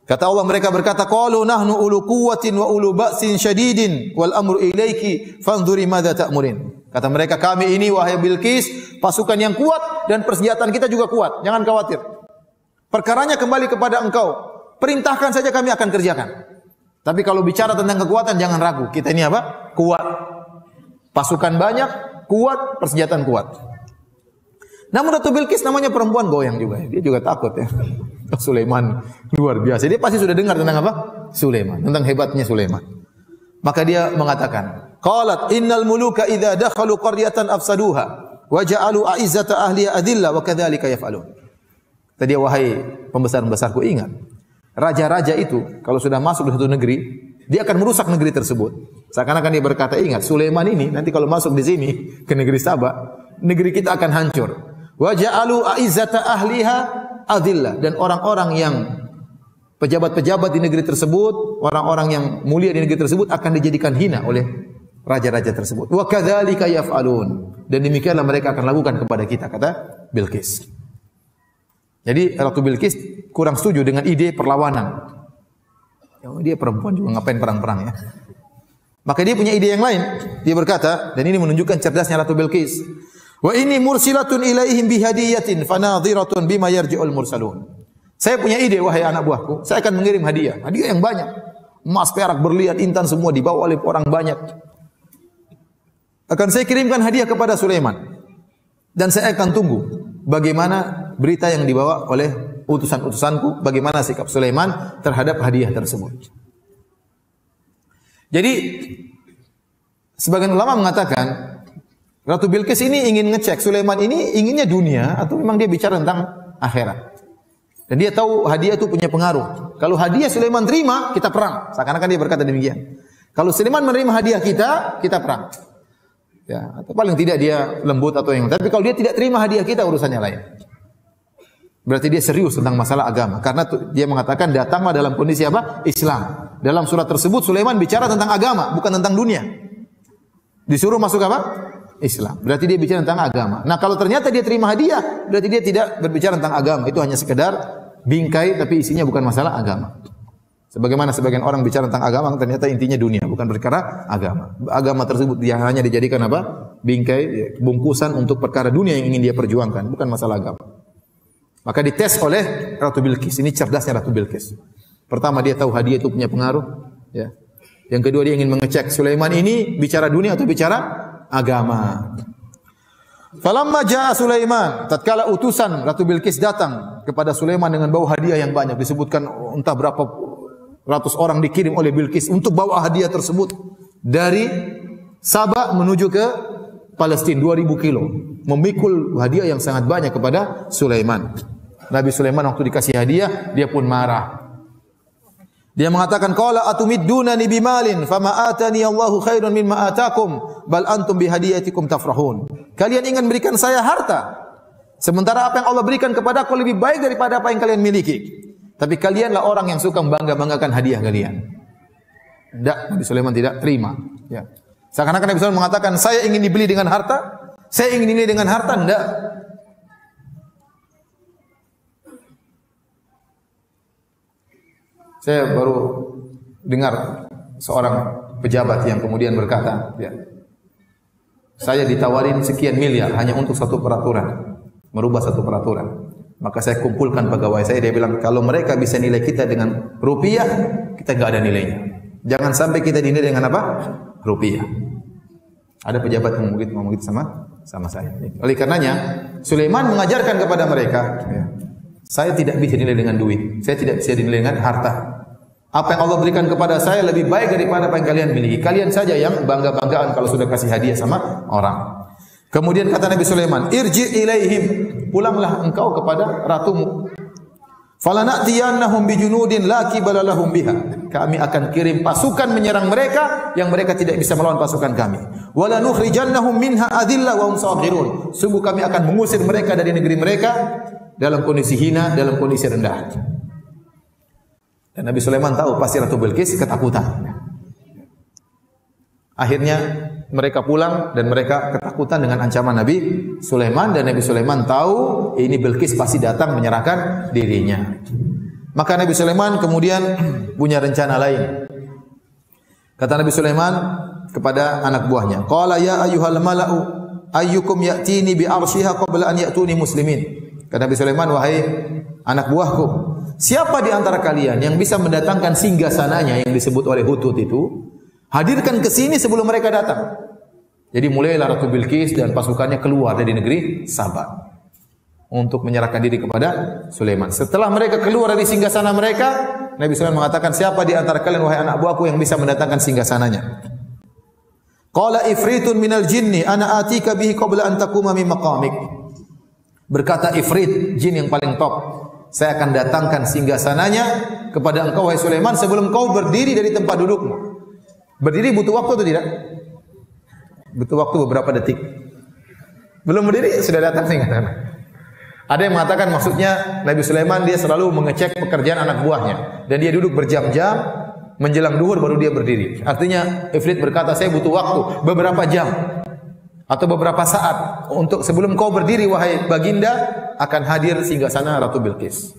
Kata Allah, mereka berkata, qalu nahnu ulu quwwatin wa ulu ba'sin syadidin wal amru ilayki fanzuri madza ta'murin. Kata mereka, kami ini wahai Bilqis, pasukan yang kuat dan persenjataan kita juga kuat. Jangan khawatir. Perkaranya kembali kepada engkau. Perintahkan saja kami akan kerjakan. Tapi kalau bicara tentang kekuatan jangan ragu. Kita ini apa? Kuat. Pasukan banyak, kuat, persenjataan kuat. Namun Ratu Bilqis namanya perempuan goyang juga. Dia juga takut ya. Sulaiman luar biasa. Dia pasti sudah dengar tentang apa? Sulaiman, tentang hebatnya Sulaiman. Maka dia mengatakan, qalat innal muluka idza dakhalu qaryatan afsaduha wa ja'alu a'izzata ahliha adillah wa kadzalika yaf'alun. Tadi wahai pembesar-pembesarku, ingat, raja-raja itu kalau sudah masuk ke satu negeri, dia akan merusak negeri tersebut. Seakan-akan dia berkata, ingat Sulaiman ini nanti kalau masuk di sini ke negeri Saba, negeri kita akan hancur. Wa ja'alu a'izzata ahliha adillah, dan orang-orang yang pejabat-pejabat di negeri tersebut, orang-orang yang mulia di negeri tersebut akan dijadikan hina oleh raja-raja tersebut. Wa kadzalika yaf'alun. Dan demikianlah mereka akan lakukan kepada kita, kata Bilqis. Jadi Ratu Bilqis kurang setuju dengan ide perlawanan. Dia perempuan juga ngapain perang-perang ya. Maka dia punya ide yang lain. Dia berkata, dan ini menunjukkan cerdasnya Ratu Bilqis. Wa inni mursilatun ilaihim bihadiyatin fanadhiratun bima yarji'ul mursalun. Saya punya ide, wahai anak buahku, saya akan mengirim hadiah yang banyak. Emas, perak, berlian, intan semua dibawa oleh orang banyak. Akan saya kirimkan hadiah kepada Sulaiman. Dan saya akan tunggu bagaimana berita yang dibawa oleh utusan-utusanku, bagaimana sikap Sulaiman terhadap hadiah tersebut. Jadi sebagian ulama mengatakan Ratu Bilqis ini ingin ngecek Sulaiman ini inginnya dunia atau memang dia bicara tentang akhirat. Dan dia tahu hadiah itu punya pengaruh. Kalau hadiah Sulaiman terima, kita perang. Seakan-akan dia berkata demikian. Kalau Sulaiman menerima hadiah kita, kita perang. Ya, atau paling tidak dia lembut atau yang. Tapi kalau dia tidak terima hadiah kita, urusannya lain. Berarti dia serius tentang masalah agama. Karena dia mengatakan datanglah dalam kondisi apa? Islam. Dalam surat tersebut Sulaiman bicara tentang agama, bukan tentang dunia. Disuruh masuk apa? Islam. Berarti dia bicara tentang agama. Nah, kalau ternyata dia terima hadiah, berarti dia tidak berbicara tentang agama. Itu hanya sekedar bingkai, tapi isinya bukan masalah agama. Sebagaimana sebagian orang bicara tentang agama, ternyata intinya dunia, bukan perkara agama. Agama tersebut dia hanya dijadikan apa? Bingkai, bungkusan untuk perkara dunia yang ingin dia perjuangkan, bukan masalah agama. Maka dites oleh Ratu Bilqis. Ini cerdasnya Ratu Bilqis. Pertama, dia tahu hadiah itu punya pengaruh. Ya. Yang kedua, dia ingin mengecek Sulaiman ini bicara dunia atau bicara agama. Falamma jaa Sulaiman, tatkala utusan Ratu Bilqis datang kepada Sulaiman dengan bawa hadiah yang banyak, disebutkan entah berapa ratus orang dikirim oleh Bilqis untuk bawa hadiah tersebut dari Sabah menuju ke Palestina 2000 kilo, memikul hadiah yang sangat banyak kepada Sulaiman. Nabi Sulaiman waktu dikasih hadiah, dia pun marah. Dia mengatakan, qala atumiddunani bimalin fama atani Allahu khairun mimma atakum bal antum bihadiyatikum tafrahun. Kalian ingin berikan saya harta, sementara apa yang Allah berikan kepadaku lebih baik daripada apa yang kalian miliki. Tapi kalianlah orang yang suka membangga-banggakan hadiah kalian. Tidak, Nabi Sulaiman tidak terima. Ya. Seakan-akan Nabi Sulaiman mengatakan, saya ingin dibeli dengan harta, saya ingin dinilai dengan harta. Tidak. Saya baru dengar seorang pejabat yang kemudian berkata, ya, saya ditawarin sekian miliar hanya untuk satu peraturan, merubah satu peraturan. Maka saya kumpulkan pegawai saya, dia bilang, kalau mereka bisa nilai kita dengan rupiah, kita enggak ada nilainya. Jangan sampai kita dinilai dengan apa? Rupiah. Ada pejabat yang ngomong gitu sama saya. Oleh karenanya, Sulaiman mengajarkan kepada mereka, ya, saya tidak bisa dinilai dengan duit, saya tidak bisa dinilai dengan harta. Apa yang Allah berikan kepada saya lebih baik daripada apa yang kalian miliki. Kalian saja yang bangga-banggaan kalau sudah kasih hadiah sama orang. Kemudian kata Nabi Sulaiman, irji ilaihim, pulanglah engkau kepada ratumu. Falanatiyannahum bijunudin la qibala lahum biha. Kami akan kirim pasukan menyerang mereka yang mereka tidak bisa melawan pasukan kami. Wala nukhrijannahum minha adillah wa hum saghirun. Sungguh kami akan mengusir mereka dari negeri mereka dalam kondisi hina, dalam kondisi rendah. Dan Nabi Sulaiman tahu pasti Ratu Bilqis ketakutan. Akhirnya mereka pulang dan mereka ketakutan dengan ancaman Nabi Sulaiman, dan Nabi Sulaiman tahu ini Bilqis pasti datang menyerahkan dirinya. Maka Nabi Sulaiman kemudian punya rencana lain. Kata Nabi Sulaiman kepada anak buahnya, qala ya ayyuhal mala'u ayyukum ya'tini bi arsyiha qabla an ya'tuni muslimin. Kata Nabi Sulaiman, wahai anak buahku, siapa di antara kalian yang bisa mendatangkan singgasananya yang disebut oleh Hutut itu? Hadirkan ke sini sebelum mereka datang. Jadi mulailah Ratu Bilqis dan pasukannya keluar dari negeri Sabah untuk menyerahkan diri kepada Sulaiman. Setelah mereka keluar dari singgasana mereka, Nabi Sulaiman mengatakan, siapa di antara kalian wahai anak buahku yang bisa mendatangkan singgasananya? Qala ifritun minal jinni ana atika bihi qabla an taquma min maqamik. Berkata ifrit, jin yang paling top, saya akan datangkan singgasananya kepada engkau wahai Sulaiman sebelum kau berdiri dari tempat dudukmu. Berdiri butuh waktu atau tidak? Butuh waktu beberapa detik. Belum berdiri sudah datang singgasana. Ada yang mengatakan maksudnya Nabi Sulaiman dia selalu mengecek pekerjaan anak buahnya dan dia duduk berjam-jam menjelang duhur baru dia berdiri. Artinya Ifrit berkata, saya butuh waktu beberapa jam atau beberapa saat untuk sebelum kau berdiri wahai baginda akan hadir singgasana Ratu Bilqis.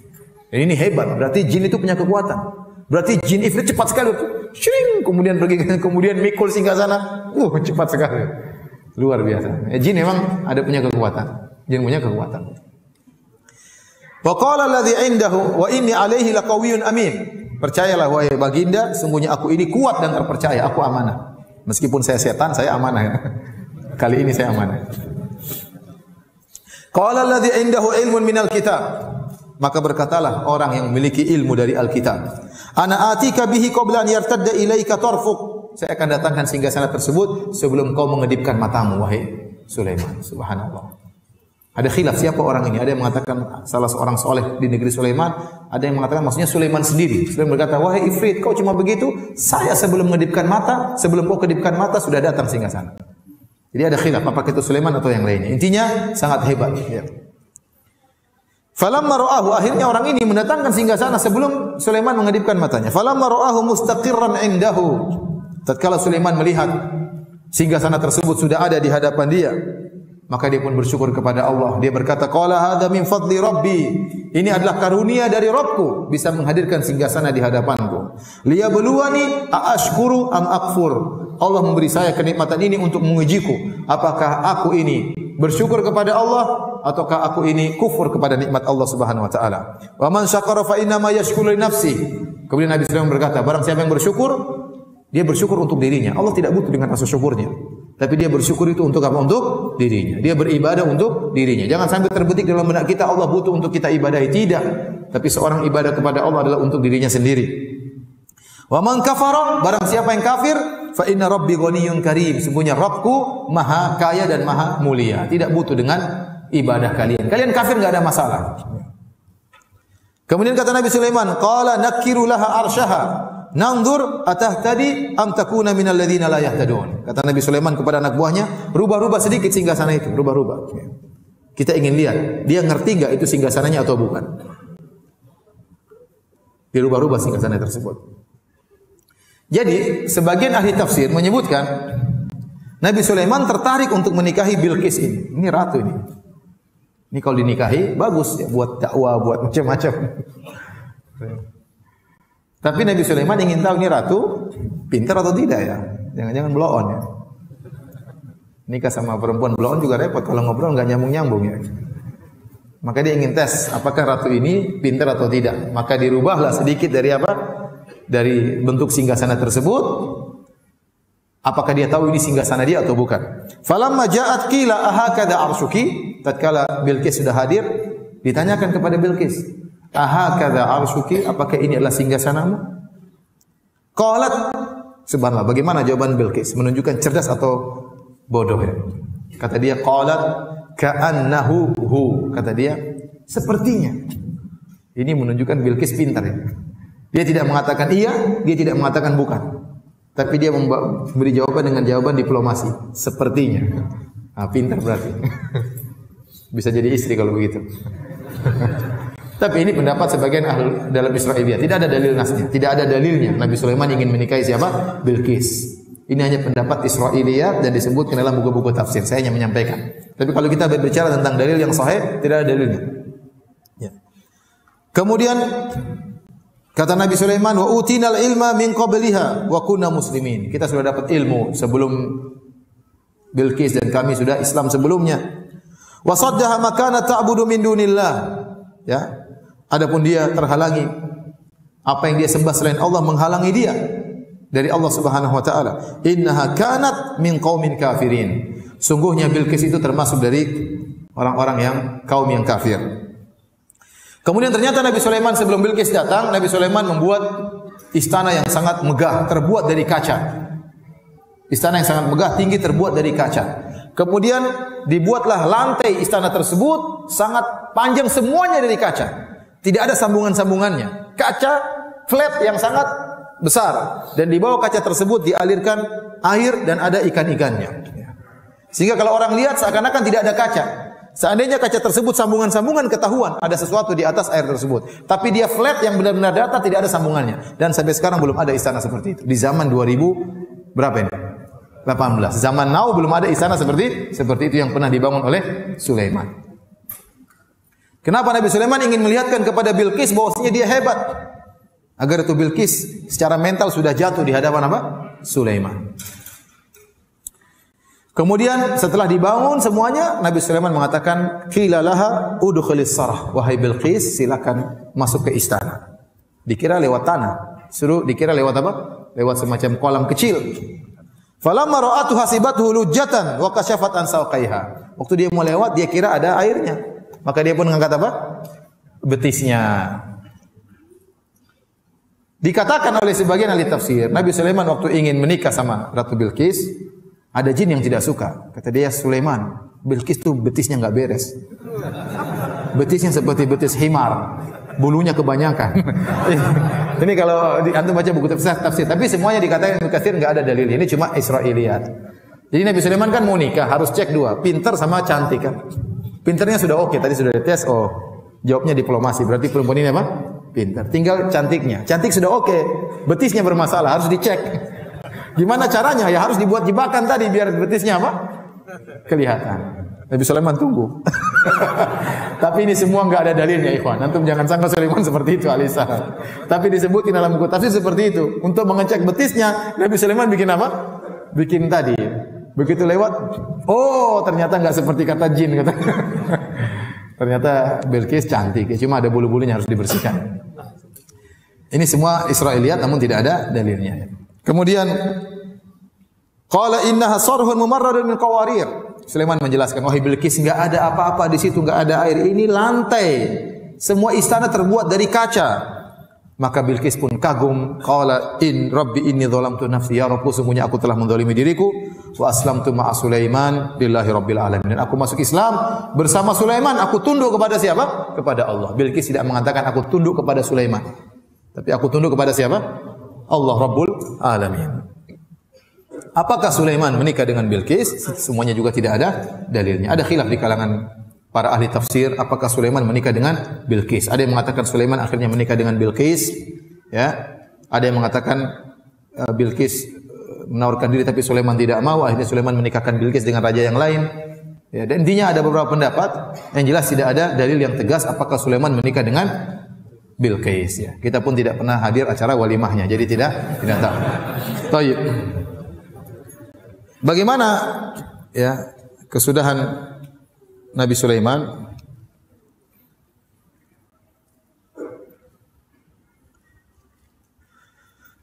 Ini hebat, berarti jin itu punya kekuatan. Berarti jin Ifrit cepat sekali. Shring, kemudian pergi, kemudian mikul singgasana. Cepat sekali. Luar biasa. Jin memang ada punya kekuatan. Jin punya kekuatan. Wa qala alladhi indahu wa inni alaihi laqawiyyun amin. Percayalah wahai baginda, sungguhnya aku ini kuat dan terpercaya, aku amanah. Meskipun saya setan, saya amanah. Kali ini saya amanah. Qala alladhi indahu ilmun minal kitab. Maka berkatalah orang yang memiliki ilmu dari Alkitab. Ana atika bihi qabla an yartadda ilaika tarfuk. Saya akan datangkan singgasana tersebut sebelum kau mengedipkan matamu wahai Sulaiman. Subhanallah. Ada khilaf siapa orang ini. Ada yang mengatakan salah seorang soleh di negeri Sulaiman. Ada yang mengatakan maksudnya Sulaiman sendiri. Sulaiman berkata, wahai Ifrit, kau cuma begitu. Saya sebelum mengedipkan mata, sebelum kau kedipkan mata sudah datang singgasana. Jadi ada khilaf apakah itu Sulaiman atau yang lainnya. Intinya sangat hebat. Ya. Falamma ra'ahu, akhirnya orang ini mendatangkan singgasana sebelum Sulaiman mengedipkan matanya. Falamma ra'ahu mustaqirran indahu. Tatkala Sulaiman melihat singgasana tersebut sudah ada di hadapan dia, maka dia pun bersyukur kepada Allah. Dia berkata, qala hadza min fadli rabbi. Ini adalah karunia dari Rabbku bisa menghadirkan singgasana di hadapanku. Liyabluwani aashkuru am akfur. Allah memberi saya kenikmatan ini untuk mengujiku. Apakah aku ini bersyukur kepada Allah ataukah aku ini kufur kepada nikmat Allah Subhanahu wa taala. Wa man syakara fa inna ma yashkuru li nafsi. Kemudian Nabi sallallahu alaihi wasallam berkata, barang siapa yang bersyukur, dia bersyukur untuk dirinya. Allah tidak butuh dengan rasa syukurnya. Tapi dia bersyukur itu untuk apa? Untuk dirinya. Dia beribadah untuk dirinya. Jangan sampai terbetik dalam benak kita Allah butuh untuk kita ibadahi. Tidak. Tapi seorang ibadah kepada Allah adalah untuk dirinya sendiri. Wa man kafara, barang siapa yang kafir, fa inna rabbi ghaniyyun karim. Sesungguhnya Rabbku maha kaya dan maha mulia. Tidak butuh dengan ibadah kalian. Kalian kafir enggak ada masalah. Kemudian kata Nabi Sulaiman, qala nakiru laha arsyaha. Nanzur atahtadi am takuna minal ladzina la yahtadun. Kata Nabi Sulaiman kepada anak buahnya, rubah-rubah sedikit singgasana itu, rubah-rubah. Kita ingin lihat, dia ngerti enggak itu singgasananya atau bukan. Dirubah-rubah singgasana tersebut. Jadi, sebagian ahli tafsir menyebutkan Nabi Sulaiman tertarik untuk menikahi Bilqis ini. Ini ratu ini. Ini kalau dinikahi bagus ya buat dakwah, buat macam-macam. Tapi Nabi Sulaiman ingin tahu ini ratu pintar atau tidak ya. Jangan-jangan blow on ya. Nikah sama perempuan blow on juga repot kalau ngobrol enggak nyambung-nyambung ya. Maka dia ingin tes apakah ratu ini pintar atau tidak. Maka dirubahlah sedikit dari apa? Dari bentuk singgasana tersebut. Apakah dia tahu ini singgasana dia atau bukan? Falamma ja'at qila ahakadha arshuki. Tatkala Bilqis sudah hadir, ditanyakan kepada Bilqis, ahakadha arshuki, apakah ini adalah singgasanamu? Qalat, subhanallah, bagaimana jawaban Bilqis? Menunjukkan cerdas atau bodoh ya? Kata dia, qalat ka'annahu hu. Kata dia, sepertinya. Ini menunjukkan Bilqis pintar ya. Dia tidak mengatakan iya, dia tidak mengatakan bukan. Tapi dia memberi jawaban dengan jawaban diplomasi. Sepertinya. Nah, pintar berarti. Bisa jadi istri kalau begitu. Tapi ini pendapat sebagian ahli dalam Israiliyat. Tidak ada dalil nasnya. Tidak ada dalilnya. Nabi Sulaiman ingin menikahi siapa? Bilqis. Ini hanya pendapat Israiliyat dan disebutkan dalam buku-buku tafsir. Saya hanya menyampaikan. Tapi kalau kita berbicara tentang dalil yang sahih, tidak ada dalilnya. Ya. Kemudian kata Nabi Sulaiman, wa utinal ilma min qabliha wa kunna muslimin. Kita sudah dapat ilmu sebelum Bilqis dan kami sudah Islam sebelumnya. Wa saddaha ma kana ta'budu min dunillah. Ya. Adapun dia terhalangi apa yang dia sembah selain Allah menghalangi dia dari Allah Subhanahu wa taala. Innaha kanat min qaumin kafirin. Sungguhnya Bilqis itu termasuk dari orang-orang yang kaum yang kafir. Kemudian ternyata Nabi Sulaiman sebelum Bilqis datang, Nabi Sulaiman membuat istana yang sangat megah, terbuat dari kaca. Istana yang sangat megah, tinggi, terbuat dari kaca. Kemudian dibuatlah lantai istana tersebut sangat panjang, semuanya dari kaca. Tidak ada sambungan-sambungannya. Kaca flat yang sangat besar. Dan di bawah kaca tersebut dialirkan air dan ada ikan-ikannya. Sehingga kalau orang lihat seakan-akan tidak ada kaca. Seandainya kaca tersebut sambungan-sambungan ketahuan ada sesuatu di atas air tersebut. Tapi dia flat yang benar-benar datar tidak ada sambungannya. Dan sampai sekarang belum ada istana seperti itu. Di zaman 2000 berapa ini? 18. Zaman now belum ada istana seperti itu yang pernah dibangun oleh Sulaiman. Kenapa Nabi Sulaiman ingin melihatkan kepada Bilqis bahwasanya dia hebat? Agar itu Bilqis secara mental sudah jatuh di hadapan apa? Sulaiman. Kemudian setelah dibangun semuanya, Nabi Sulaiman mengatakan, "Qila laha udkhulis sarah." Wahai Bilqis, silakan masuk ke istana. Dikira lewat tanah. Dikira lewat apa? Lewat semacam kolam kecil. Falamma ra'atu hasibathu lujjatan wa kashafat an sawqaiha. Waktu dia mau lewat, dia kira ada airnya. Maka dia pun mengangkat apa? Betisnya. Dikatakan oleh sebagian ahli tafsir, Nabi Sulaiman waktu ingin menikah sama Ratu Bilqis, ada jin yang tidak suka. Kata dia, Sulaiman, Bilqis tuh betisnya enggak beres. Betisnya seperti betis himar, bulunya kebanyakan. Ini kalau antum baca buku tafsir, tapi semuanya dikatakan Ibnu Katsir enggak ada dalil. Ini cuma Israiliyat. Jadi Nabi Sulaiman kan mau nikah, harus cek dua, pintar sama cantik kan. Pintarnya sudah oke, tadi sudah dites, jawabnya diplomasi, berarti perempuan ini apa? Pintar. Tinggal cantiknya. Cantik sudah oke, betisnya bermasalah, harus dicek. Gimana caranya? Ya harus dibuat jebakan tadi biar betisnya apa? Kelihatan. Nabi Sulaiman tunggu. Tapi ini semua enggak ada dalilnya, ikhwan. Antum jangan sangka Sulaiman seperti itu, Alisa. Tapi disebutin dalam buku tafsir seperti itu. Untuk mengecek betisnya, Nabi Sulaiman bikin apa? Bikin tadi. Begitu lewat, ternyata enggak seperti kata jin kata. Ternyata Bilqis cantik, cuma ada bulu-bulunya harus dibersihkan. Ini semua Israiliyat namun tidak ada dalilnya. Kemudian qala innaha sarhun mumarradun min qawarir. Sulaiman menjelaskan, wahai Bilqis, enggak ada apa-apa di situ, enggak ada air. Ini lantai. Semua istana terbuat dari kaca. Maka Bilqis pun kagum, qala in rabbi inni dzalamtu nafsi, ya Rabbku sungguhnya aku telah menzalimi diriku, wa aslamtu ma'a Sulaiman lillahi rabbil alamin. Dan aku masuk Islam bersama Sulaiman, aku tunduk kepada siapa? Kepada Allah. Bilqis tidak mengatakan aku tunduk kepada Sulaiman. Tapi aku tunduk kepada siapa? Allah Rabbul Alamin. Apakah Sulaiman menikah dengan Bilqis? Semuanya juga tidak ada dalilnya. Ada khilaf di kalangan para ahli tafsir, apakah Sulaiman menikah dengan Bilqis? Ada yang mengatakan Sulaiman akhirnya menikah dengan Bilqis, ya. Ada yang mengatakan Bilqis menawarkan diri tapi Sulaiman tidak mau, akhirnya Sulaiman menikahkan Bilqis dengan raja yang lain. Ya, dan intinya ada beberapa pendapat, yang jelas tidak ada dalil yang tegas apakah Sulaiman menikah dengan Bilqis, ya. Kita pun tidak pernah hadir acara walimahnya, jadi tidak tahu. Baik. Bagaimana ya kesudahan Nabi Sulaiman?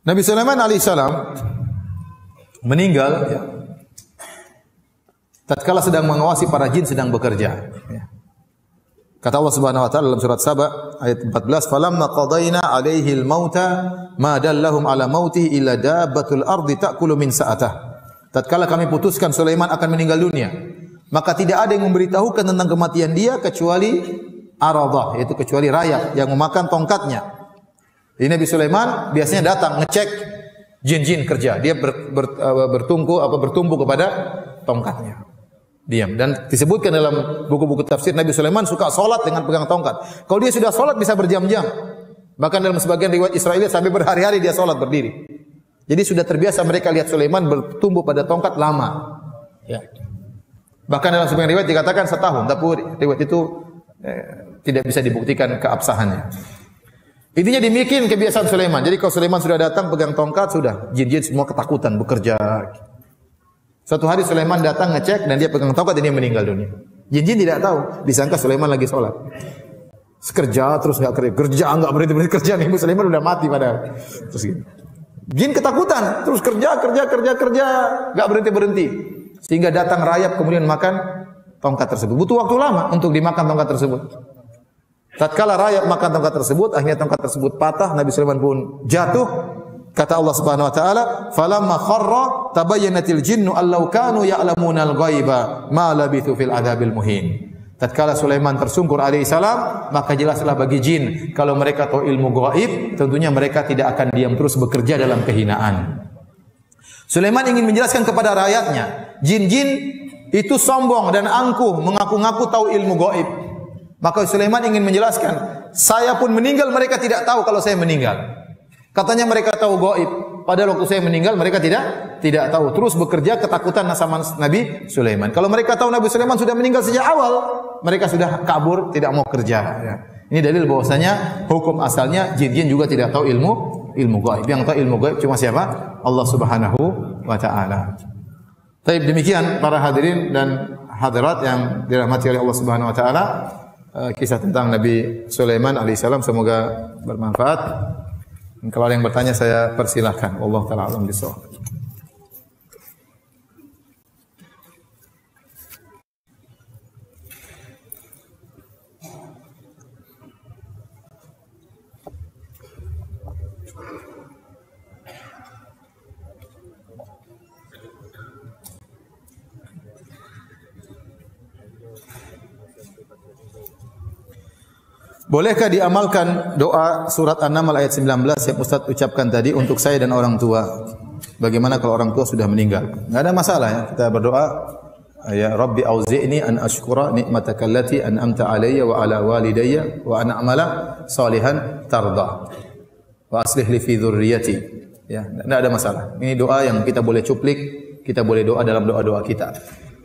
Nabi Sulaiman alaihissalam meninggal ya, tatkala sedang mengawasi para jin sedang bekerja. Ya. Kata Allah Subhanahu wa taala dalam surat Saba ayat 14, "Falamma qadayna 'alaihi al-mauta ma dallahum 'ala mautihi illa dabbatul ardi ta'kulu min sa'atah." Tatkala kami putuskan Sulaiman akan meninggal dunia, maka tidak ada yang memberitahukan tentang kematian dia kecuali aradah, yaitu kecuali rayap yang memakan tongkatnya. Jadi Nabi Sulaiman biasanya datang ngecek jin-jin kerja. Dia bertumpu kepada tongkatnya. Diam. Dan disebutkan dalam buku-buku tafsir Nabi Sulaiman suka salat dengan pegang tongkat. Kalau dia sudah salat bisa berjam-jam. Bahkan dalam sebagian riwayat Israiliyat sampai berhari-hari dia salat berdiri. Jadi sudah terbiasa mereka lihat Sulaiman bertumbuh pada tongkat lama. Ya. Bahkan dalam sebagian riwayat dikatakan setahun, tapi riwayat itu tidak bisa dibuktikan keabsahannya. Intinya demikian kebiasaan Sulaiman. Jadi kalau Sulaiman sudah datang pegang tongkat, sudah jin-jin semua ketakutan bekerja. Suatu hari Sulaiman datang ngecek dan dia pegang tongkat dan dia meninggal dunia. Jin-jin tidak tahu, disangka Sulaiman lagi sholat. Kerja terus enggak kerja, enggak berhenti kerja nih, Sulaiman udah mati padahal. Terus gitu. Jin ketakutan, terus kerja, enggak berhenti. Sehingga datang rayap kemudian makan tongkat tersebut. Butuh waktu lama untuk dimakan tongkat tersebut. Tatkala rayap makan tongkat tersebut, akhirnya tongkat tersebut patah, Nabi Sulaiman pun jatuh. Kata Allah Subhanahu wa taala, "Falamma kharra tabayyanatil jinnu allau kanu ya'lamunal ghaiba ma labithu fil adzabil muhin." Tatkala Sulaiman tersungkur alaihissalam, maka jelaslah bagi jin kalau mereka tahu ilmu gaib, tentunya mereka tidak akan diam terus bekerja dalam kehinaan. Sulaiman ingin menjelaskan kepada rakyatnya, jin-jin itu sombong dan angkuh, mengaku-ngaku tahu ilmu gaib. Maka Sulaiman ingin menjelaskan, saya pun meninggal, mereka tidak tahu kalau saya meninggal. Katanya mereka tahu gaib, padahal waktu saya meninggal mereka tidak tahu. Terus bekerja ketakutan sama Nabi Sulaiman. Kalau mereka tahu Nabi Sulaiman sudah meninggal sejak awal, mereka sudah kabur, tidak mau kerja. Ya. Ini dalil bahwasanya hukum asalnya jin-jin juga tidak tahu ilmu gaib. Yang tahu ilmu gaib cuma siapa? Allah Subhanahu wa taala. Baik, demikian para hadirin dan hadirat yang dirahmati oleh Allah Subhanahu wa taala, kisah tentang Nabi Sulaiman alaihissalam semoga bermanfaat. Kalau ada yang bertanya saya persilahkan. Allah taala alam bisawab. Bolehkah diamalkan doa surat An-Naml ayat 19 yang Ustaz ucapkan tadi untuk saya dan orang tua? Bagaimana kalau orang tua sudah meninggal? Enggak ada masalah ya. Kita berdoa, ya Rabbi auzi'ni an ashkura ni'mataka allati an'amta alayya wa ala walidayya wa an a'mala salihan tarda. Wa aslih li fi dzurriyyati. Ya, enggak ada masalah. Ini doa yang kita boleh cuplik, kita boleh doa dalam doa-doa kita.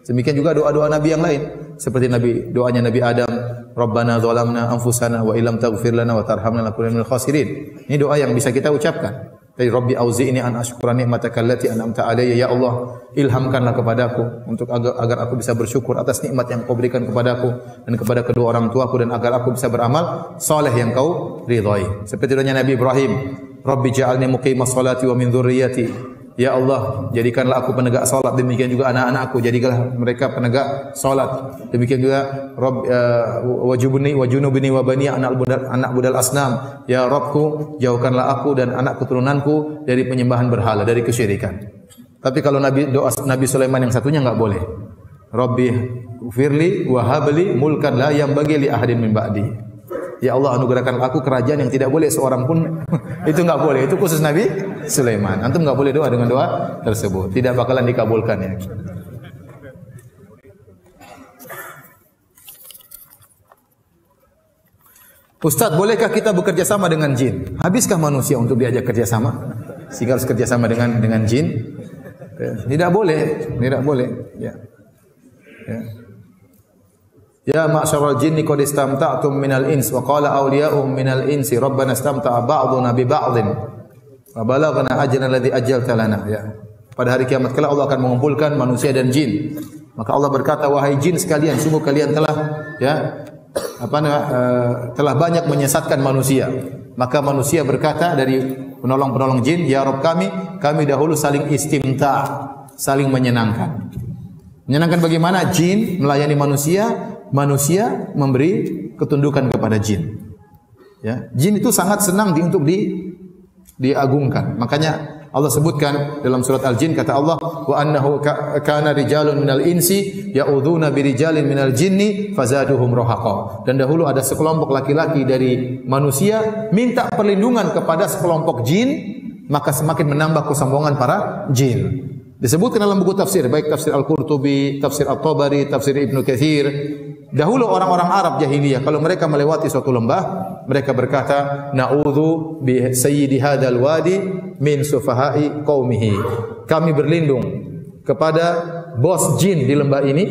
Demikian juga doa-doa Nabi yang lain, seperti doanya Nabi Adam, Rabbana zalamna anfusana wa illam taghfir lana wa tarhamna lanakunanna minal khasirin. Ini doa yang bisa kita ucapkan. Dari Rabbi auzi'ni an ashkura ni'mataka allati an'amta alayya, ya Allah, ilhamkanlah kepadaku untuk agar aku bisa bersyukur atas nikmat yang Kau berikan kepadaku dan kepada kedua orang tuaku, dan agar aku bisa beramal saleh yang Kau ridhai. Seperti doanya Nabi Ibrahim, Rabbi ja'alni muqimas salati wa min dzurriyyati. Ya Allah, jadikanlah aku penegak salat, demikian juga anak-anakku, jadikanlah mereka penegak salat. Demikian juga Rabb wajubni wa junubni wa bani anak budal asnam. Ya Rabbku, jauhkanlah aku dan anak keturunanku dari penyembahan berhala, dari kesyirikan. Tapi kalau doa Nabi Sulaiman yang satunya enggak boleh. Rabbi firli wa habli mulkan la yanbaghi li ahadin min ba'di. Ya Allah, anugerahkan aku kerajaan yang tidak boleh seorang pun. Itu enggak boleh, itu khusus Nabi Sulaiman. Antum enggak boleh doa dengan doa tersebut, tidak bakalan dikabulkan ya. Ustaz, bolehkah kita bekerja sama dengan jin? Habiskah manusia untuk diajak kerja sama? Sehingga harus kerja sama dengan jin? Tidak boleh, tidak boleh. Ya. Ya. Ya ma'syaral jinni qad istamta'tum minal ins wa qala awliya'uhum minal insi rabbana istamta'a ba'duna bi ba'dhin wa balaghna ajrana alladhi ajjalta lana. Ya. Pada hari kiamat kelak Allah akan mengumpulkan manusia dan jin. Maka Allah berkata, wahai jin sekalian, sungguh kalian telah telah banyak menyesatkan manusia. Maka manusia berkata dari penolong-penolong jin, ya Rabb kami dahulu saling istimta', saling menyenangkan. Menyenangkan bagaimana? Jin melayani manusia, manusia memberi ketundukan kepada jin. Ya, jin itu sangat senang untuk diagungkan. Makanya Allah sebutkan dalam surat Al-Jin, kata Allah, wa annahu kana rijalun minal insi ya'udzuuna birijalin minal jinni fazaduhum rahaqa. Dan dahulu ada sekelompok laki-laki dari manusia minta perlindungan kepada sekelompok jin, maka semakin menambah kesombongan para jin. Disebutkan dalam buku tafsir, baik tafsir Al-Qurtubi, tafsir At-Tabari, tafsir Ibnu Katsir. Dahulu orang-orang Arab jahiliyah kalau mereka melewati suatu lembah, mereka berkata, na'udzu bi sayyidi hadzal wadi min sufahai qaumihi. Kami berlindung kepada bos jin di lembah ini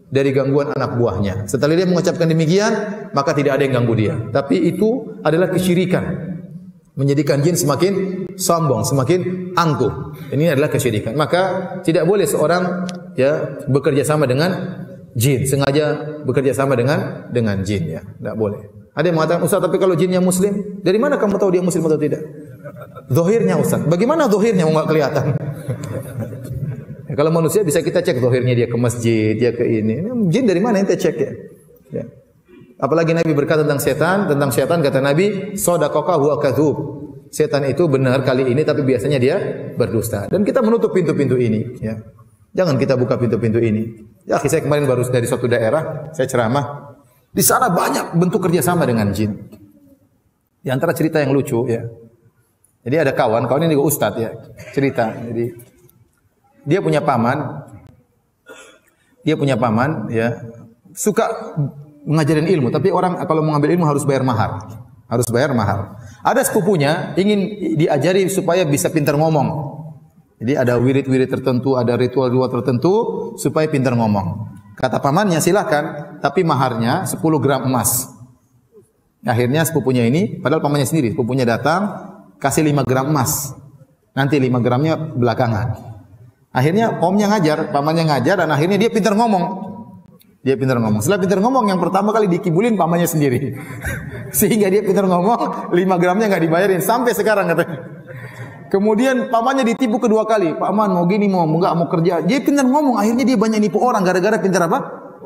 dari gangguan anak buahnya. Setelah dia mengucapkan demikian, maka tidak ada yang ganggu dia. Tapi itu adalah kesyirikan. Menjadikan jin semakin sombong, semakin angkuh. Ini adalah kesyirikan. Maka tidak boleh seorang bekerja sama dengan jin, sengaja bekerja sama dengan jin, ya. Tidak boleh. Ada yang mengatakan, Ustaz, tapi kalau jinnya muslim, dari mana kamu tahu dia muslim atau tidak? Zahirnya, Ustaz. Bagaimana zahirnya enggak kelihatan? Ya, kalau manusia bisa kita cek zahirnya, dia ke masjid, dia ke ini. Jin dari mana ente cek ya? Ya. Apalagi Nabi berkata tentang setan kata Nabi, shadaqaka huwa kadzub. Setan itu benar kali ini tapi biasanya dia berdusta. Dan kita menutup pintu-pintu ini, ya. Jangan kita buka pintu-pintu ini. Ya, saya kemarin baru dari suatu daerah, saya ceramah. Di sana banyak bentuk kerjasama dengan jin. Di antara cerita yang lucu, ya. Jadi ada kawan ini juga ustadz, ya. Cerita. Jadi dia punya paman dia punya paman ya, suka mengajarin ilmu, tapi orang kalau mengambil ilmu harus bayar mahar. Harus bayar mahar. Ada sepupunya ingin diajari supaya bisa pintar ngomong. Jadi ada wirid-wirid tertentu, ada ritual-ritual tertentu supaya pintar ngomong. Kata pamannya, silakan, tapi maharnya 10 gram emas. Akhirnya sepupunya ini, padahal pamannya sendiri, sepupunya datang, kasih 5 gram emas. Nanti 5 gramnya belakangan. Akhirnya omnya ngajar, pamannya ngajar, dan akhirnya dia pintar ngomong. Dia pintar ngomong. Setelah pintar ngomong, yang pertama kali dikibulin pamannya sendiri. Sehingga dia pintar ngomong, 5 gramnya nggak dibayarin sampai sekarang katanya. Kemudian pamannya ditipu kedua kali. Paman mau gini, mau kerja. Dia pintar ngomong, akhirnya dia banyak nipu orang gara-gara pintar apa?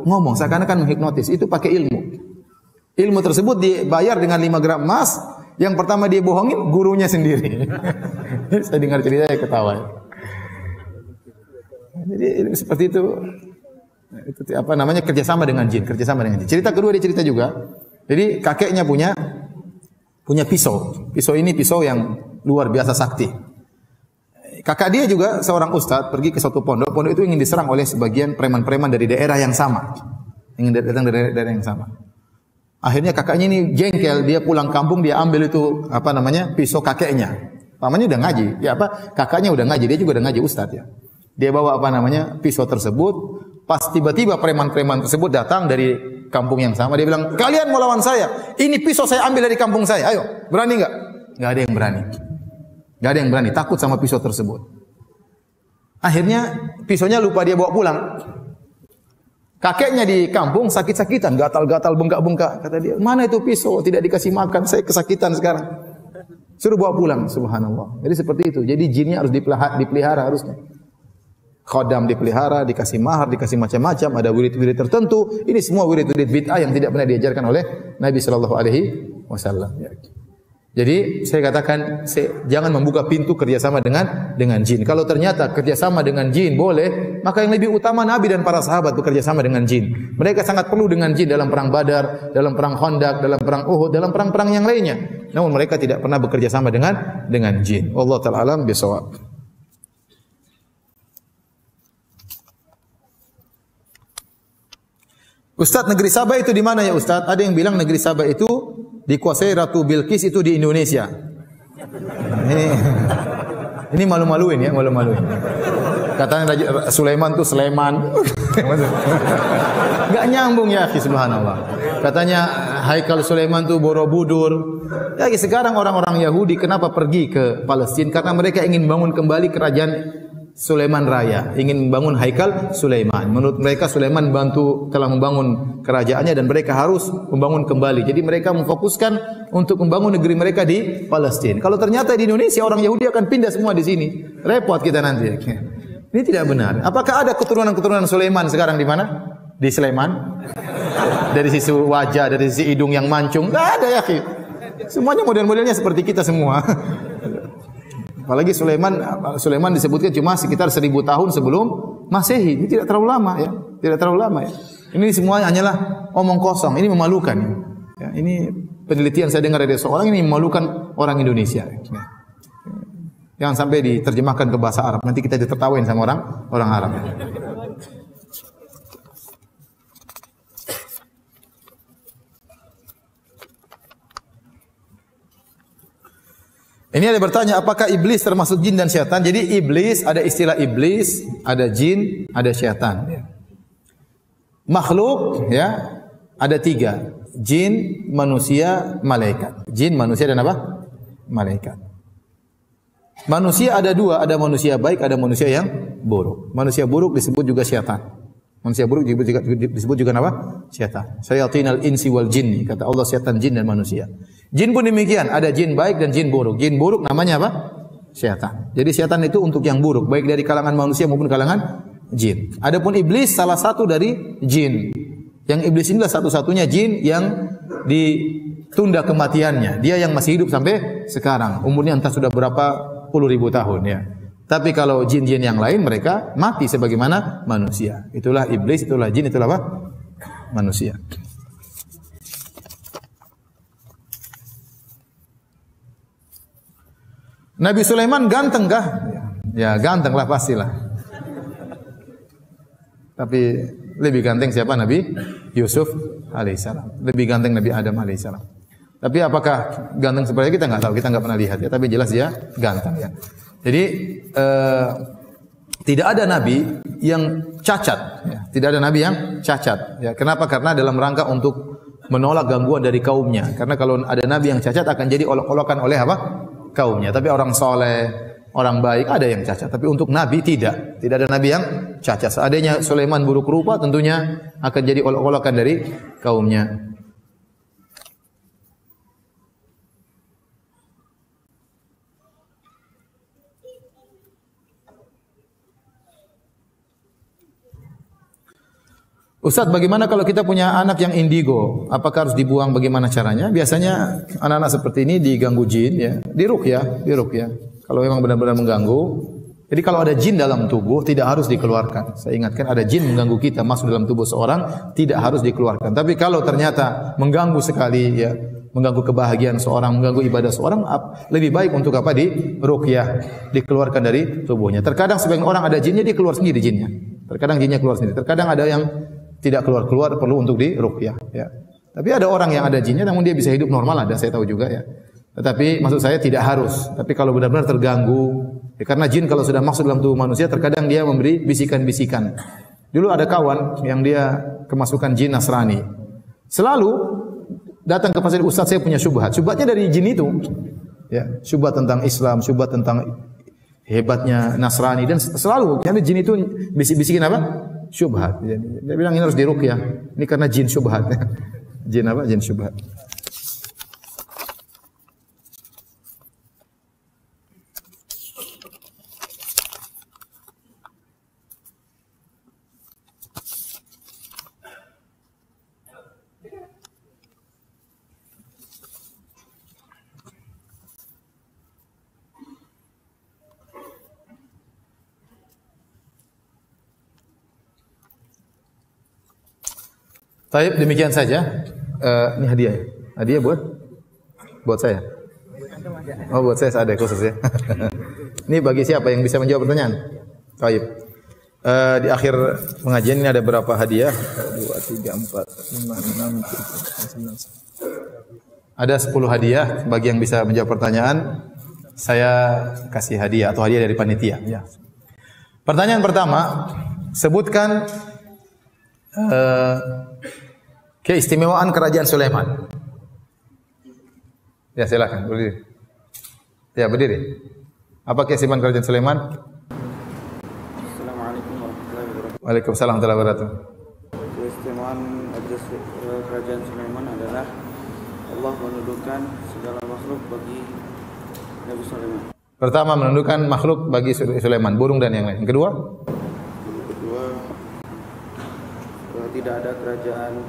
Ngomong. Seakan-akan menghipnotis. Itu pakai ilmu. Ilmu tersebut dibayar dengan 5 gram emas. Yang pertama dia bohongin gurunya sendiri. Saya dengar cerita saya ketawa. Jadi seperti itu. Itu apa namanya, kerjasama dengan jin, kerjasama dengan jin. Cerita kedua dia cerita juga. Jadi kakeknya punya pisau. Pisau ini pisau yang luar biasa sakti. Kakak dia juga seorang ustadz pergi ke suatu pondok. Pondok itu ingin diserang oleh sebagian preman-preman dari daerah yang sama. Ingin datang dari daerah yang sama. Akhirnya kakaknya ini jengkel, dia pulang kampung, dia ambil itu apa namanya, pisau kakeknya. Pamannya udah ngaji, ya apa? Kakaknya udah ngaji, dia juga udah ngaji ustadz ya. Dia bawa apa namanya, pisau tersebut. Pas tiba-tiba preman-preman tersebut datang dari kampung yang sama, dia bilang, kalian mau lawan saya? Ini pisau saya ambil dari kampung saya. Ayo, berani nggak? Nggak ada yang berani. Nggak ada yang berani. Takut sama pisau tersebut. Akhirnya pisaunya lupa dia bawa pulang. Kakeknya di kampung sakit-sakitan, gatal-gatal, bengkak-bengkak. Kata dia, mana itu pisau? Tidak dikasih makan, saya kesakitan sekarang. Suruh bawa pulang, subhanallah. Jadi seperti itu. Jadi jinnya harus dipelihara harusnya. Khodam dipelihara, dikasih mahar, dikasih macam-macam, ada wirid-wirid tertentu. Ini semua wirid-wirid bid'ah yang tidak pernah diajarkan oleh Nabi sallallahu alaihi wasallam. Jadi saya katakan, jangan membuka pintu kerjasama dengan jin. Kalau ternyata kerjasama dengan jin boleh, maka yang lebih utama Nabi dan para sahabat bekerja sama dengan jin. Mereka sangat perlu dengan jin dalam perang Badar, dalam perang Khandaq, dalam perang Uhud, dalam perang-perang yang lainnya. Namun mereka tidak pernah bekerja sama dengan jin. Wallahu ta'ala alam bisawab. Ustaz, negeri Sabah itu di mana ya Ustaz? Ada yang bilang negeri Sabah itu dikuasai Ratu Bilqis, itu di Indonesia. Ini malu-maluin ya, malu-maluin. Katanya Raja Sulaiman tuh Sleman. Enggak nyambung ya, subhanallah. Katanya Haikal Sulaiman tuh Borobudur. Ya, sekarang orang-orang Yahudi kenapa pergi ke Palestina? Karena mereka ingin bangun kembali kerajaan Sulaiman Raya, ingin membangun Haikal Sulaiman. Menurut mereka Sulaiman telah membangun kerajaannya dan mereka harus membangun kembali. Jadi mereka memfokuskan untuk membangun negeri mereka di Palestina. Kalau ternyata di Indonesia orang Yahudi akan pindah semua di sini, repot kita nanti. Ini tidak benar. Apakah ada keturunan-keturunan Sulaiman sekarang di mana? Di Sleman? Dari sisi wajah, dari sisi hidung yang mancung, tidak ada ya. Semuanya model-modelnya seperti kita semua. Apalagi Sulaiman disebutkan cuma sekitar 1000 tahun sebelum Masehi. Ini tidak terlalu lama ya. Tidak terlalu lama ya. Ini semua hanyalah omong kosong. Ini memalukan. Ya, ini penelitian saya dengar dari seorang, ini memalukan orang Indonesia. Ya. Jangan sampai diterjemahkan ke bahasa Arab. Nanti kita ditertawain sama orang Arab. Ini ada bertanya, apakah iblis termasuk jin dan syaitan? Jadi iblis, ada istilah iblis, ada jin, ada syaitan. Makhluk ya ada 3, jin, manusia, malaikat. Jin, manusia dan apa? Malaikat. Manusia ada 2, ada manusia baik, ada manusia yang buruk. Manusia buruk disebut juga syaitan. Manusia buruk disebut juga apa? Syaitan. Syayatinal insi wal jinni, kata Allah, syaitan, jin dan manusia. Jin pun demikian, ada jin baik dan jin buruk. Jin buruk namanya apa? Syaitan. Jadi syaitan itu untuk yang buruk, baik dari kalangan manusia maupun kalangan jin. Adapun iblis salah satu dari jin. Yang iblis inilah satu-satunya jin yang ditunda kematiannya. Dia yang masih hidup sampai sekarang. Umurnya entah sudah berapa puluh ribu tahun ya. Tapi kalau jin-jin yang lain mereka mati sebagaimana manusia. Itulah iblis, itulah jin, itulah apa? Manusia. Nabi Sulaiman ganteng kah? Ya ganteng lah pastilah. Tapi Lebih ganteng siapa? Nabi Yusuf alaihissalam. Lebih ganteng Nabi Adam alaihissalam. Tapi apakah ganteng seperti kita nggak tahu, kita nggak pernah lihat ya. Tapi jelas dia ganteng ya. Jadi tidak ada nabi yang cacat. Ya. Tidak ada nabi yang cacat. Ya. Kenapa? Karena dalam rangka untuk menolak gangguan dari kaumnya. Karena kalau ada nabi yang cacat akan jadi olok-olokan oleh apa? Kaumnya. Tapi orang soleh, orang baik ada yang cacat. Tapi untuk nabi tidak. Tidak ada nabi yang cacat. Seandainya Sulaiman buruk rupa, tentunya akan jadi olok-olokan dari kaumnya. Ustaz, bagaimana kalau kita punya anak yang indigo? Apakah harus dibuang? Bagaimana caranya? Biasanya anak-anak seperti ini diganggu jin, ya, diruqyah. Kalau memang benar-benar mengganggu. Jadi kalau ada jin dalam tubuh tidak harus dikeluarkan. Saya ingatkan, ada jin mengganggu kita masuk dalam tubuh seorang tidak harus dikeluarkan. Tapi kalau ternyata mengganggu sekali, ya, mengganggu kebahagiaan seorang, mengganggu ibadah seorang, lebih baik untuk apa? Diruqyah, dikeluarkan dari tubuhnya. Terkadang sebagian orang ada jinnya, dia keluar sendiri jinnya. Terkadang jinnya keluar sendiri. Terkadang ada yang tidak keluar perlu untuk diruqyah, ya. Tapi ada orang yang ada jinnya namun dia bisa hidup normal, ada, saya tahu juga, ya. Tetapi maksud saya tidak harus. Tapi kalau benar-benar terganggu, ya, karena jin kalau sudah masuk dalam tubuh manusia terkadang dia memberi bisikan-bisikan. Dulu ada kawan yang dia kemasukan jin Nasrani. Selalu datang ke pasir, Ustaz saya punya syubhat. Syubhatnya dari jin itu. Ya, syubhat tentang Islam, syubhat tentang hebatnya Nasrani, dan selalu karena jin itu bisik-bisikin apa? Syubhat. Dia bilang ini harus diruqyah. Ini karena jin syubhat. Jin apa? Jin syubhat. Baik, demikian saja. Ini hadiah. Hadiah buat saya. Oh, buat saya ada khusus ya. Ini bagi siapa yang bisa menjawab pertanyaan? Baik. Di akhir pengajian ini ada berapa hadiah? 2, 3, 4, 5, 6, 7, 8, 9. Ada 10 hadiah bagi yang bisa menjawab pertanyaan. Saya kasih hadiah atau hadiah dari panitia. Ya. Pertanyaan pertama, sebutkan keistimewaan kerajaan Sulaiman. Ya, silakan berdiri. Ya, berdiri. Apa keistimewaan kerajaan Sulaiman? Assalamualaikum warahmatullahi wabarakatuh. Waalaikumsalam warahmatullahi wabarakatuh. Keistimewaan kerajaan Sulaiman adalah Allah menundukkan segala makhluk bagi Nabi Sulaiman. Pertama, menundukkan makhluk bagi Sulaiman, burung dan yang lain. Yang kedua? Tidak ada kerajaan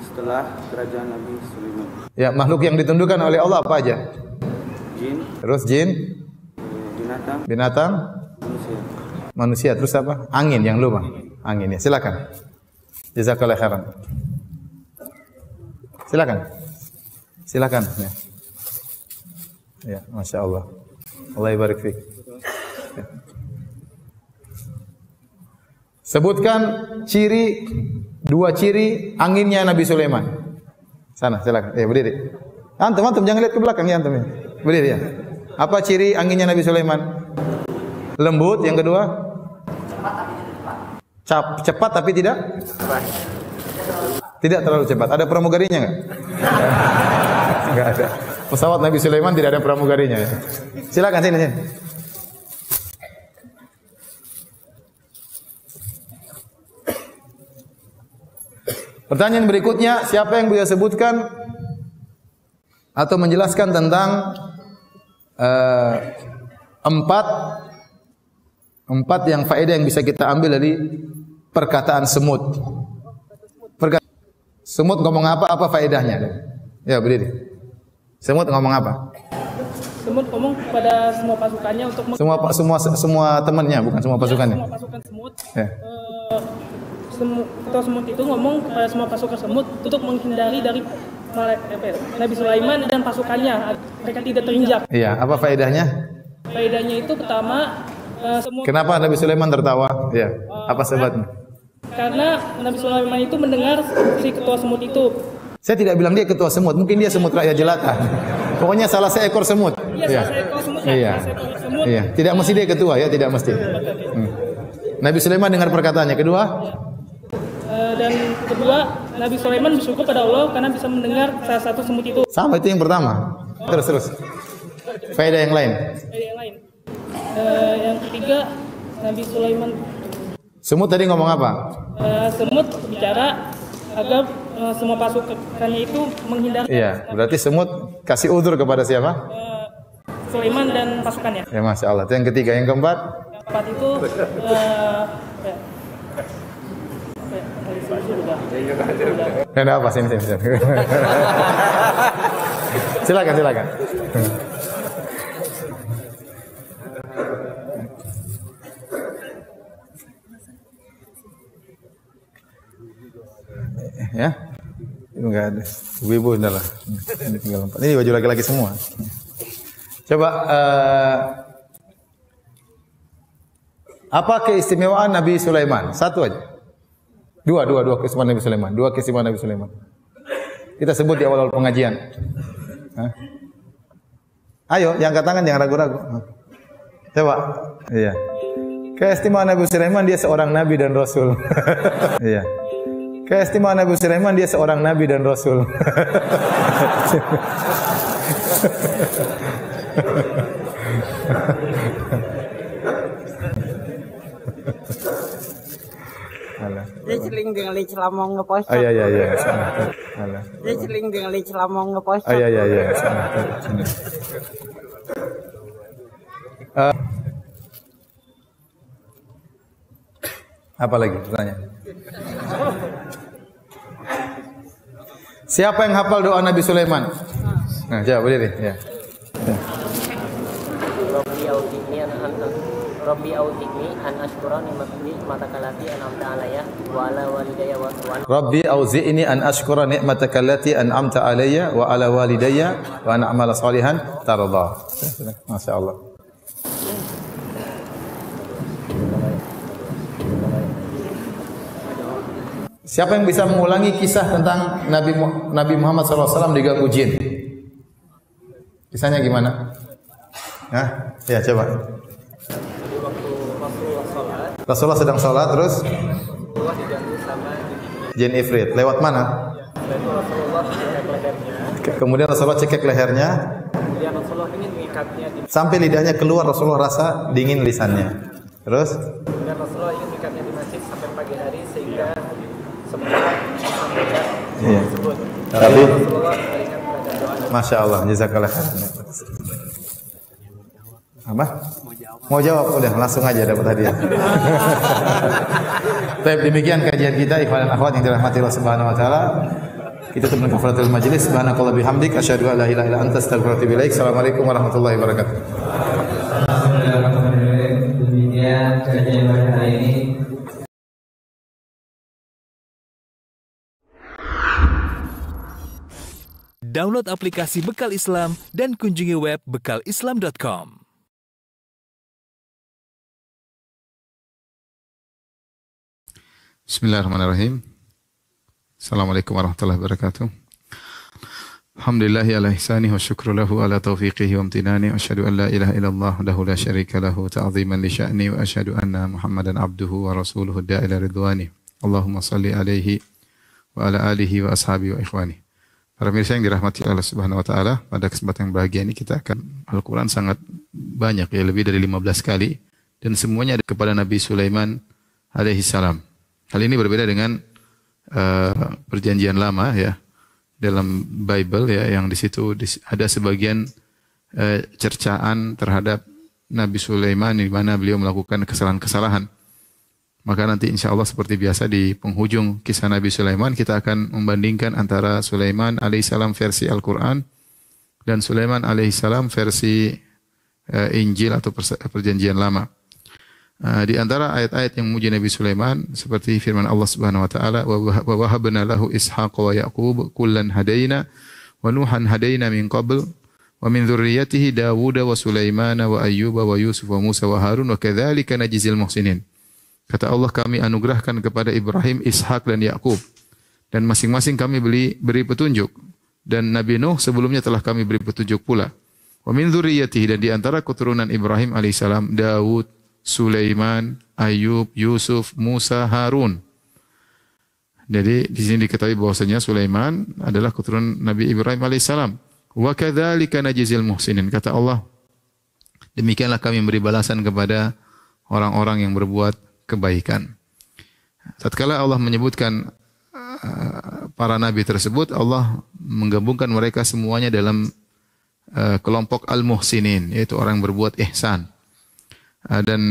setelah kerajaan Nabi Sulaiman. Ya, makhluk yang ditundukkan oleh Allah apa aja? Jin. Terus jin? Binatang? Manusia. Terus apa? Angin, yang lupa. Angin, ya. Silakan. Jazakallahu khairan. Silakan. Ya. Ya, Masya Allah. Allah barik fiik. Ya. Sebutkan dua ciri anginnya Nabi Sulaiman. Sana, silakan. Berdiri. Antum jangan lihat ke belakang ya antum. Berdiri ya. Apa ciri anginnya Nabi Sulaiman? Lembut, yang kedua? Cepat tapi tidak? Tidak terlalu cepat. Ada pramugarinya enggak? Enggak ada. Pesawat Nabi Sulaiman tidak ada pramugarinya ya. Silakan sini. Pertanyaan berikutnya, siapa yang bisa sebutkan atau menjelaskan tentang empat yang faedah yang bisa kita ambil dari perkataan semut. Semut ngomong apa faedahnya? Ya, berdiri. Semut ngomong apa? Semut ngomong kepada semua pasukannya untuk semua temannya, bukan semua pasukannya. Semua pasukan semut. Ya. Ketua semut itu ngomong kepada semua pasukan semut untuk menghindari dari Nabi Sulaiman dan pasukannya, mereka tidak terinjak. Iya, apa faedahnya? Faedahnya itu pertama, semut. Kenapa Nabi Sulaiman tertawa? Ya, apa sebabnya? karena Nabi Sulaiman itu mendengar si ketua semut itu. Saya tidak bilang dia ketua semut, mungkin dia semut rakyat jelata. Pokoknya salah seekor semut. Iya, salah seekor semut. Iya. Semut. Iya, tidak mesti dia ketua ya, tidak mesti. Nabi Sulaiman dengar perkataannya. Kedua, dan kedua, Nabi Sulaiman bersyukur pada Allah karena bisa mendengar salah satu semut itu. sama itu yang pertama. Terus. Faedah yang lain. Yang lain. Yang ketiga, Nabi Sulaiman. Semut tadi ngomong apa? Semut bicara agar semua pasukannya itu menghindari. Iya, berarti semut kasih udzur kepada siapa? Sulaiman dan pasukannya. Ya, Masya Allah. Itu yang ketiga. Yang keempat? Yang keempat itu Ada apa sini? Silakan. Ya, itu enggak ada. Ibu udah lah. Ini tinggal 4. Ini baju laki-laki semua. Coba apa keistimewaan Nabi Sulaiman? Satu aja. Dua keistimewaan Nabi Sulaiman. Dua keistimewaan Nabi Sulaiman. Kita sebut di awal pengajian. Hah? Ayo, yang angkat tangan jangan ragu-ragu. Coba. Iya. Keistimewaan Nabi Sulaiman dia seorang nabi dan rasul. Iya. Keistimewaan Nabi Sulaiman dia seorang nabi dan rasul. Dia celing dengan celamong ngepos. Iya. Dia celing dengan celamong ngepos. Iya. Apa lagi pertanyaan? Siapa yang hafal doa Nabi Sulaiman? Nah, jawab berdiri. Ya. Rabbi auzi'ni an ashkura ni'mataka allati an'amta alayya wa ala walidayya wa Rabbi auzi'ni an ashkura ni'mataka allati an'amta alayya wa ala walidayya wa an a'mala salihan tarda. Masya Allah. Siapa yang bisa mengulangi kisah tentang Nabi Muhammad SAW diganggu jin? Kisahnya gimana? Hah? Ya, coba. Rasulullah sedang sholat terus jin ifrit lewat mana? Kemudian Rasulullah cekek lehernya sampai lidahnya keluar. Rasulullah rasa dingin lisannya. Terus? dan Rasulullah ingin mengikatnya di masjid sampai pagi hari sehingga semua sampaikan tersebut. Tapi Rasulullah berikan pada doa. Masya Allah, jazakallah khair. Apa? Mau jawab? Udah, langsung aja dapat hadiah. Baik, demikian kajian kita ikhwan dan akhwat yang dirahmati Allah Subhanahu wa taala. Kita tutup dengan kafaratul majlis. Subhanakallah bihamdik asyhadu an la ilaha illa anta astaghfiruka wa atubu ilaik. Assalamualaikum warahmatullahi wabarakatuh. Demikian kajian pada hari ini. Download aplikasi Bekal Islam dan kunjungi web bekalislam.com. Bismillahirrahmanirrahim. Assalamualaikum warahmatullahi wabarakatuh. Alhamdulillahi ala ihsanihi wa syukru lahu ala taufiqihi wa amtinani wa asyhadu an la ilaha illallah wahdahu la syarika lahu ta'ziman li sya'ni wa asyhadu anna Muhammadan abduhu wa rasuluhu da'ila ridwani. Allahumma salli alaihi wa ala alihi wa ashabihi wa ikhwani. Para pemirsa yang dirahmati Allah Subhanahu wa taala, pada kesempatan yang bahagia ini kita akan Al-Qur'an sangat banyak ya, lebih dari 15 kali dan semuanya ada kepada Nabi Sulaiman alaihi salam. Hal ini berbeda dengan perjanjian lama ya. Dalam Bible ya, yang di situ ada sebagian cercaan terhadap Nabi Sulaiman di mana beliau melakukan kesalahan-kesalahan. Maka nanti insya Allah seperti biasa di penghujung kisah Nabi Sulaiman kita akan membandingkan antara Sulaiman alaihissalam versi Al-Quran dan Sulaiman alaihissalam versi Injil atau perjanjian lama. Di antara ayat-ayat yang memuji Nabi Sulaiman seperti firman Allah Subhanahu wa taala, wa wahabna lahu Ishaq wa Yaqub kullan hadaina wa Nuhan hadaina min qabl wa min dzurriyyatihi Dawud wa Sulaiman wa Ayyub wa Yusuf wa Musa wa Harun wa kadzalika najzil muhsinin. Kata Allah, kami anugerahkan kepada Ibrahim, Ishak dan Yakub, dan masing-masing kami beri petunjuk. Dan Nabi Nuh sebelumnya telah kami beri petunjuk pula. Wa min dzurriyyatihi, dan di antara keturunan Ibrahim alaihissalam, Daud, Sulaiman, Ayub, Yusuf, Musa, Harun. Jadi di sini diketahui bahwasanya Sulaiman adalah keturunan Nabi Ibrahim alaihissalam. Wa kadzalika najzil muhsinin. Kata Allah, demikianlah kami memberi balasan kepada orang-orang yang berbuat kebaikan. Tatkala Allah menyebutkan para nabi tersebut, Allah menggabungkan mereka semuanya dalam kelompok al-muhsinin, yaitu orang yang berbuat ihsan. Dan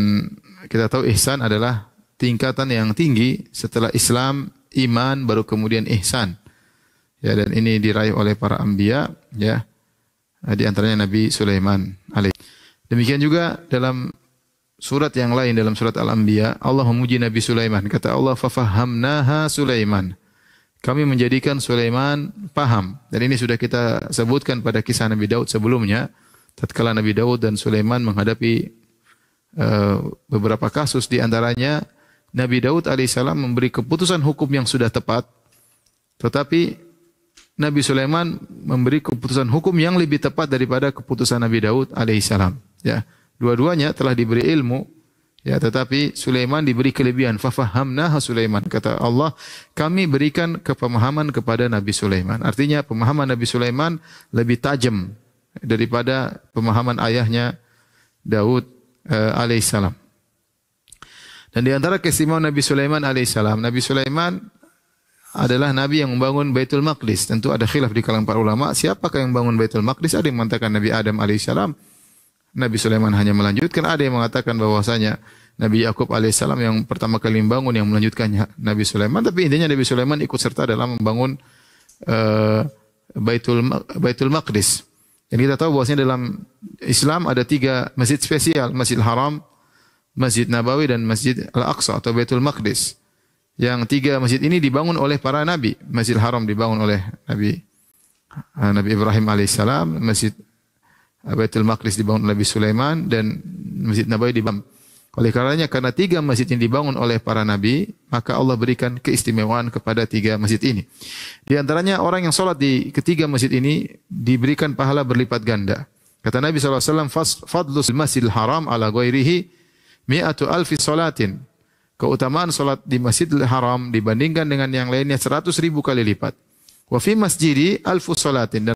kita tahu ihsan adalah tingkatan yang tinggi setelah Islam, iman, baru kemudian ihsan. Ya, dan ini diraih oleh para anbiya, ya. Di antaranya Nabi Sulaiman alaihi. Demikian juga dalam surat yang lain, dalam surat Al-Anbiya, Allah memuji Nabi Sulaiman. Kata Allah, fafahamnaha Sulaiman. Kami menjadikan Sulaiman paham. Dan ini sudah kita sebutkan pada kisah Nabi Daud sebelumnya. Tatkala Nabi Daud dan Sulaiman menghadapi beberapa kasus, di antaranya Nabi Daud alaihissalam memberi keputusan hukum yang sudah tepat, tetapi Nabi Sulaiman memberi keputusan hukum yang lebih tepat daripada keputusan Nabi Daud alaihissalam. Ya, dua-duanya telah diberi ilmu, ya, tetapi Sulaiman diberi kelebihan. Fafahamnaha Sulaiman. Kata Allah, kami berikan kepemahaman kepada Nabi Sulaiman. Artinya pemahaman Nabi Sulaiman lebih tajam daripada pemahaman ayahnya Daud alaihissalam. Dan di antara keistimewaan Nabi Sulaiman alaihissalam, Nabi Sulaiman adalah Nabi yang membangun Baitul Maqdis. Tentu ada khilaf di kalangan para ulama, siapakah yang membangun Baitul Maqdis? Ada yang mengatakan Nabi Adam alaihissalam. Nabi Sulaiman hanya melanjutkan. Ada yang mengatakan bahwasanya Nabi Yakub alaihissalam yang pertama kali membangun, yang melanjutkannya Nabi Sulaiman. Tapi intinya Nabi Sulaiman ikut serta dalam membangun Baitul Maqdis. Dan kita tahu bahwasanya dalam Islam ada 3 masjid spesial, Masjidil Haram, Masjid Nabawi, dan Masjid Al-Aqsa atau Baitul Maqdis. Yang 3 masjid ini dibangun oleh para nabi. Masjidil Haram dibangun oleh Nabi Ibrahim alaihissalam, Masjid Baitul Maqdis dibangun oleh Nabi Sulaiman, dan Masjid Nabawi dibangun. Oleh karenanya, karena 3 masjid ini dibangun oleh para nabi, maka Allah berikan keistimewaan kepada 3 masjid ini. Di antaranya orang yang sholat di ketiga masjid ini diberikan pahala berlipat ganda. Kata Nabi SAW, fadlus masjidil haram ala ghairihi mi'atu alfi sholatin. Keutamaan sholat di Masjidil Haram dibandingkan dengan yang lainnya 100.000 kali lipat. Wa fi masjidi alfu sholatin.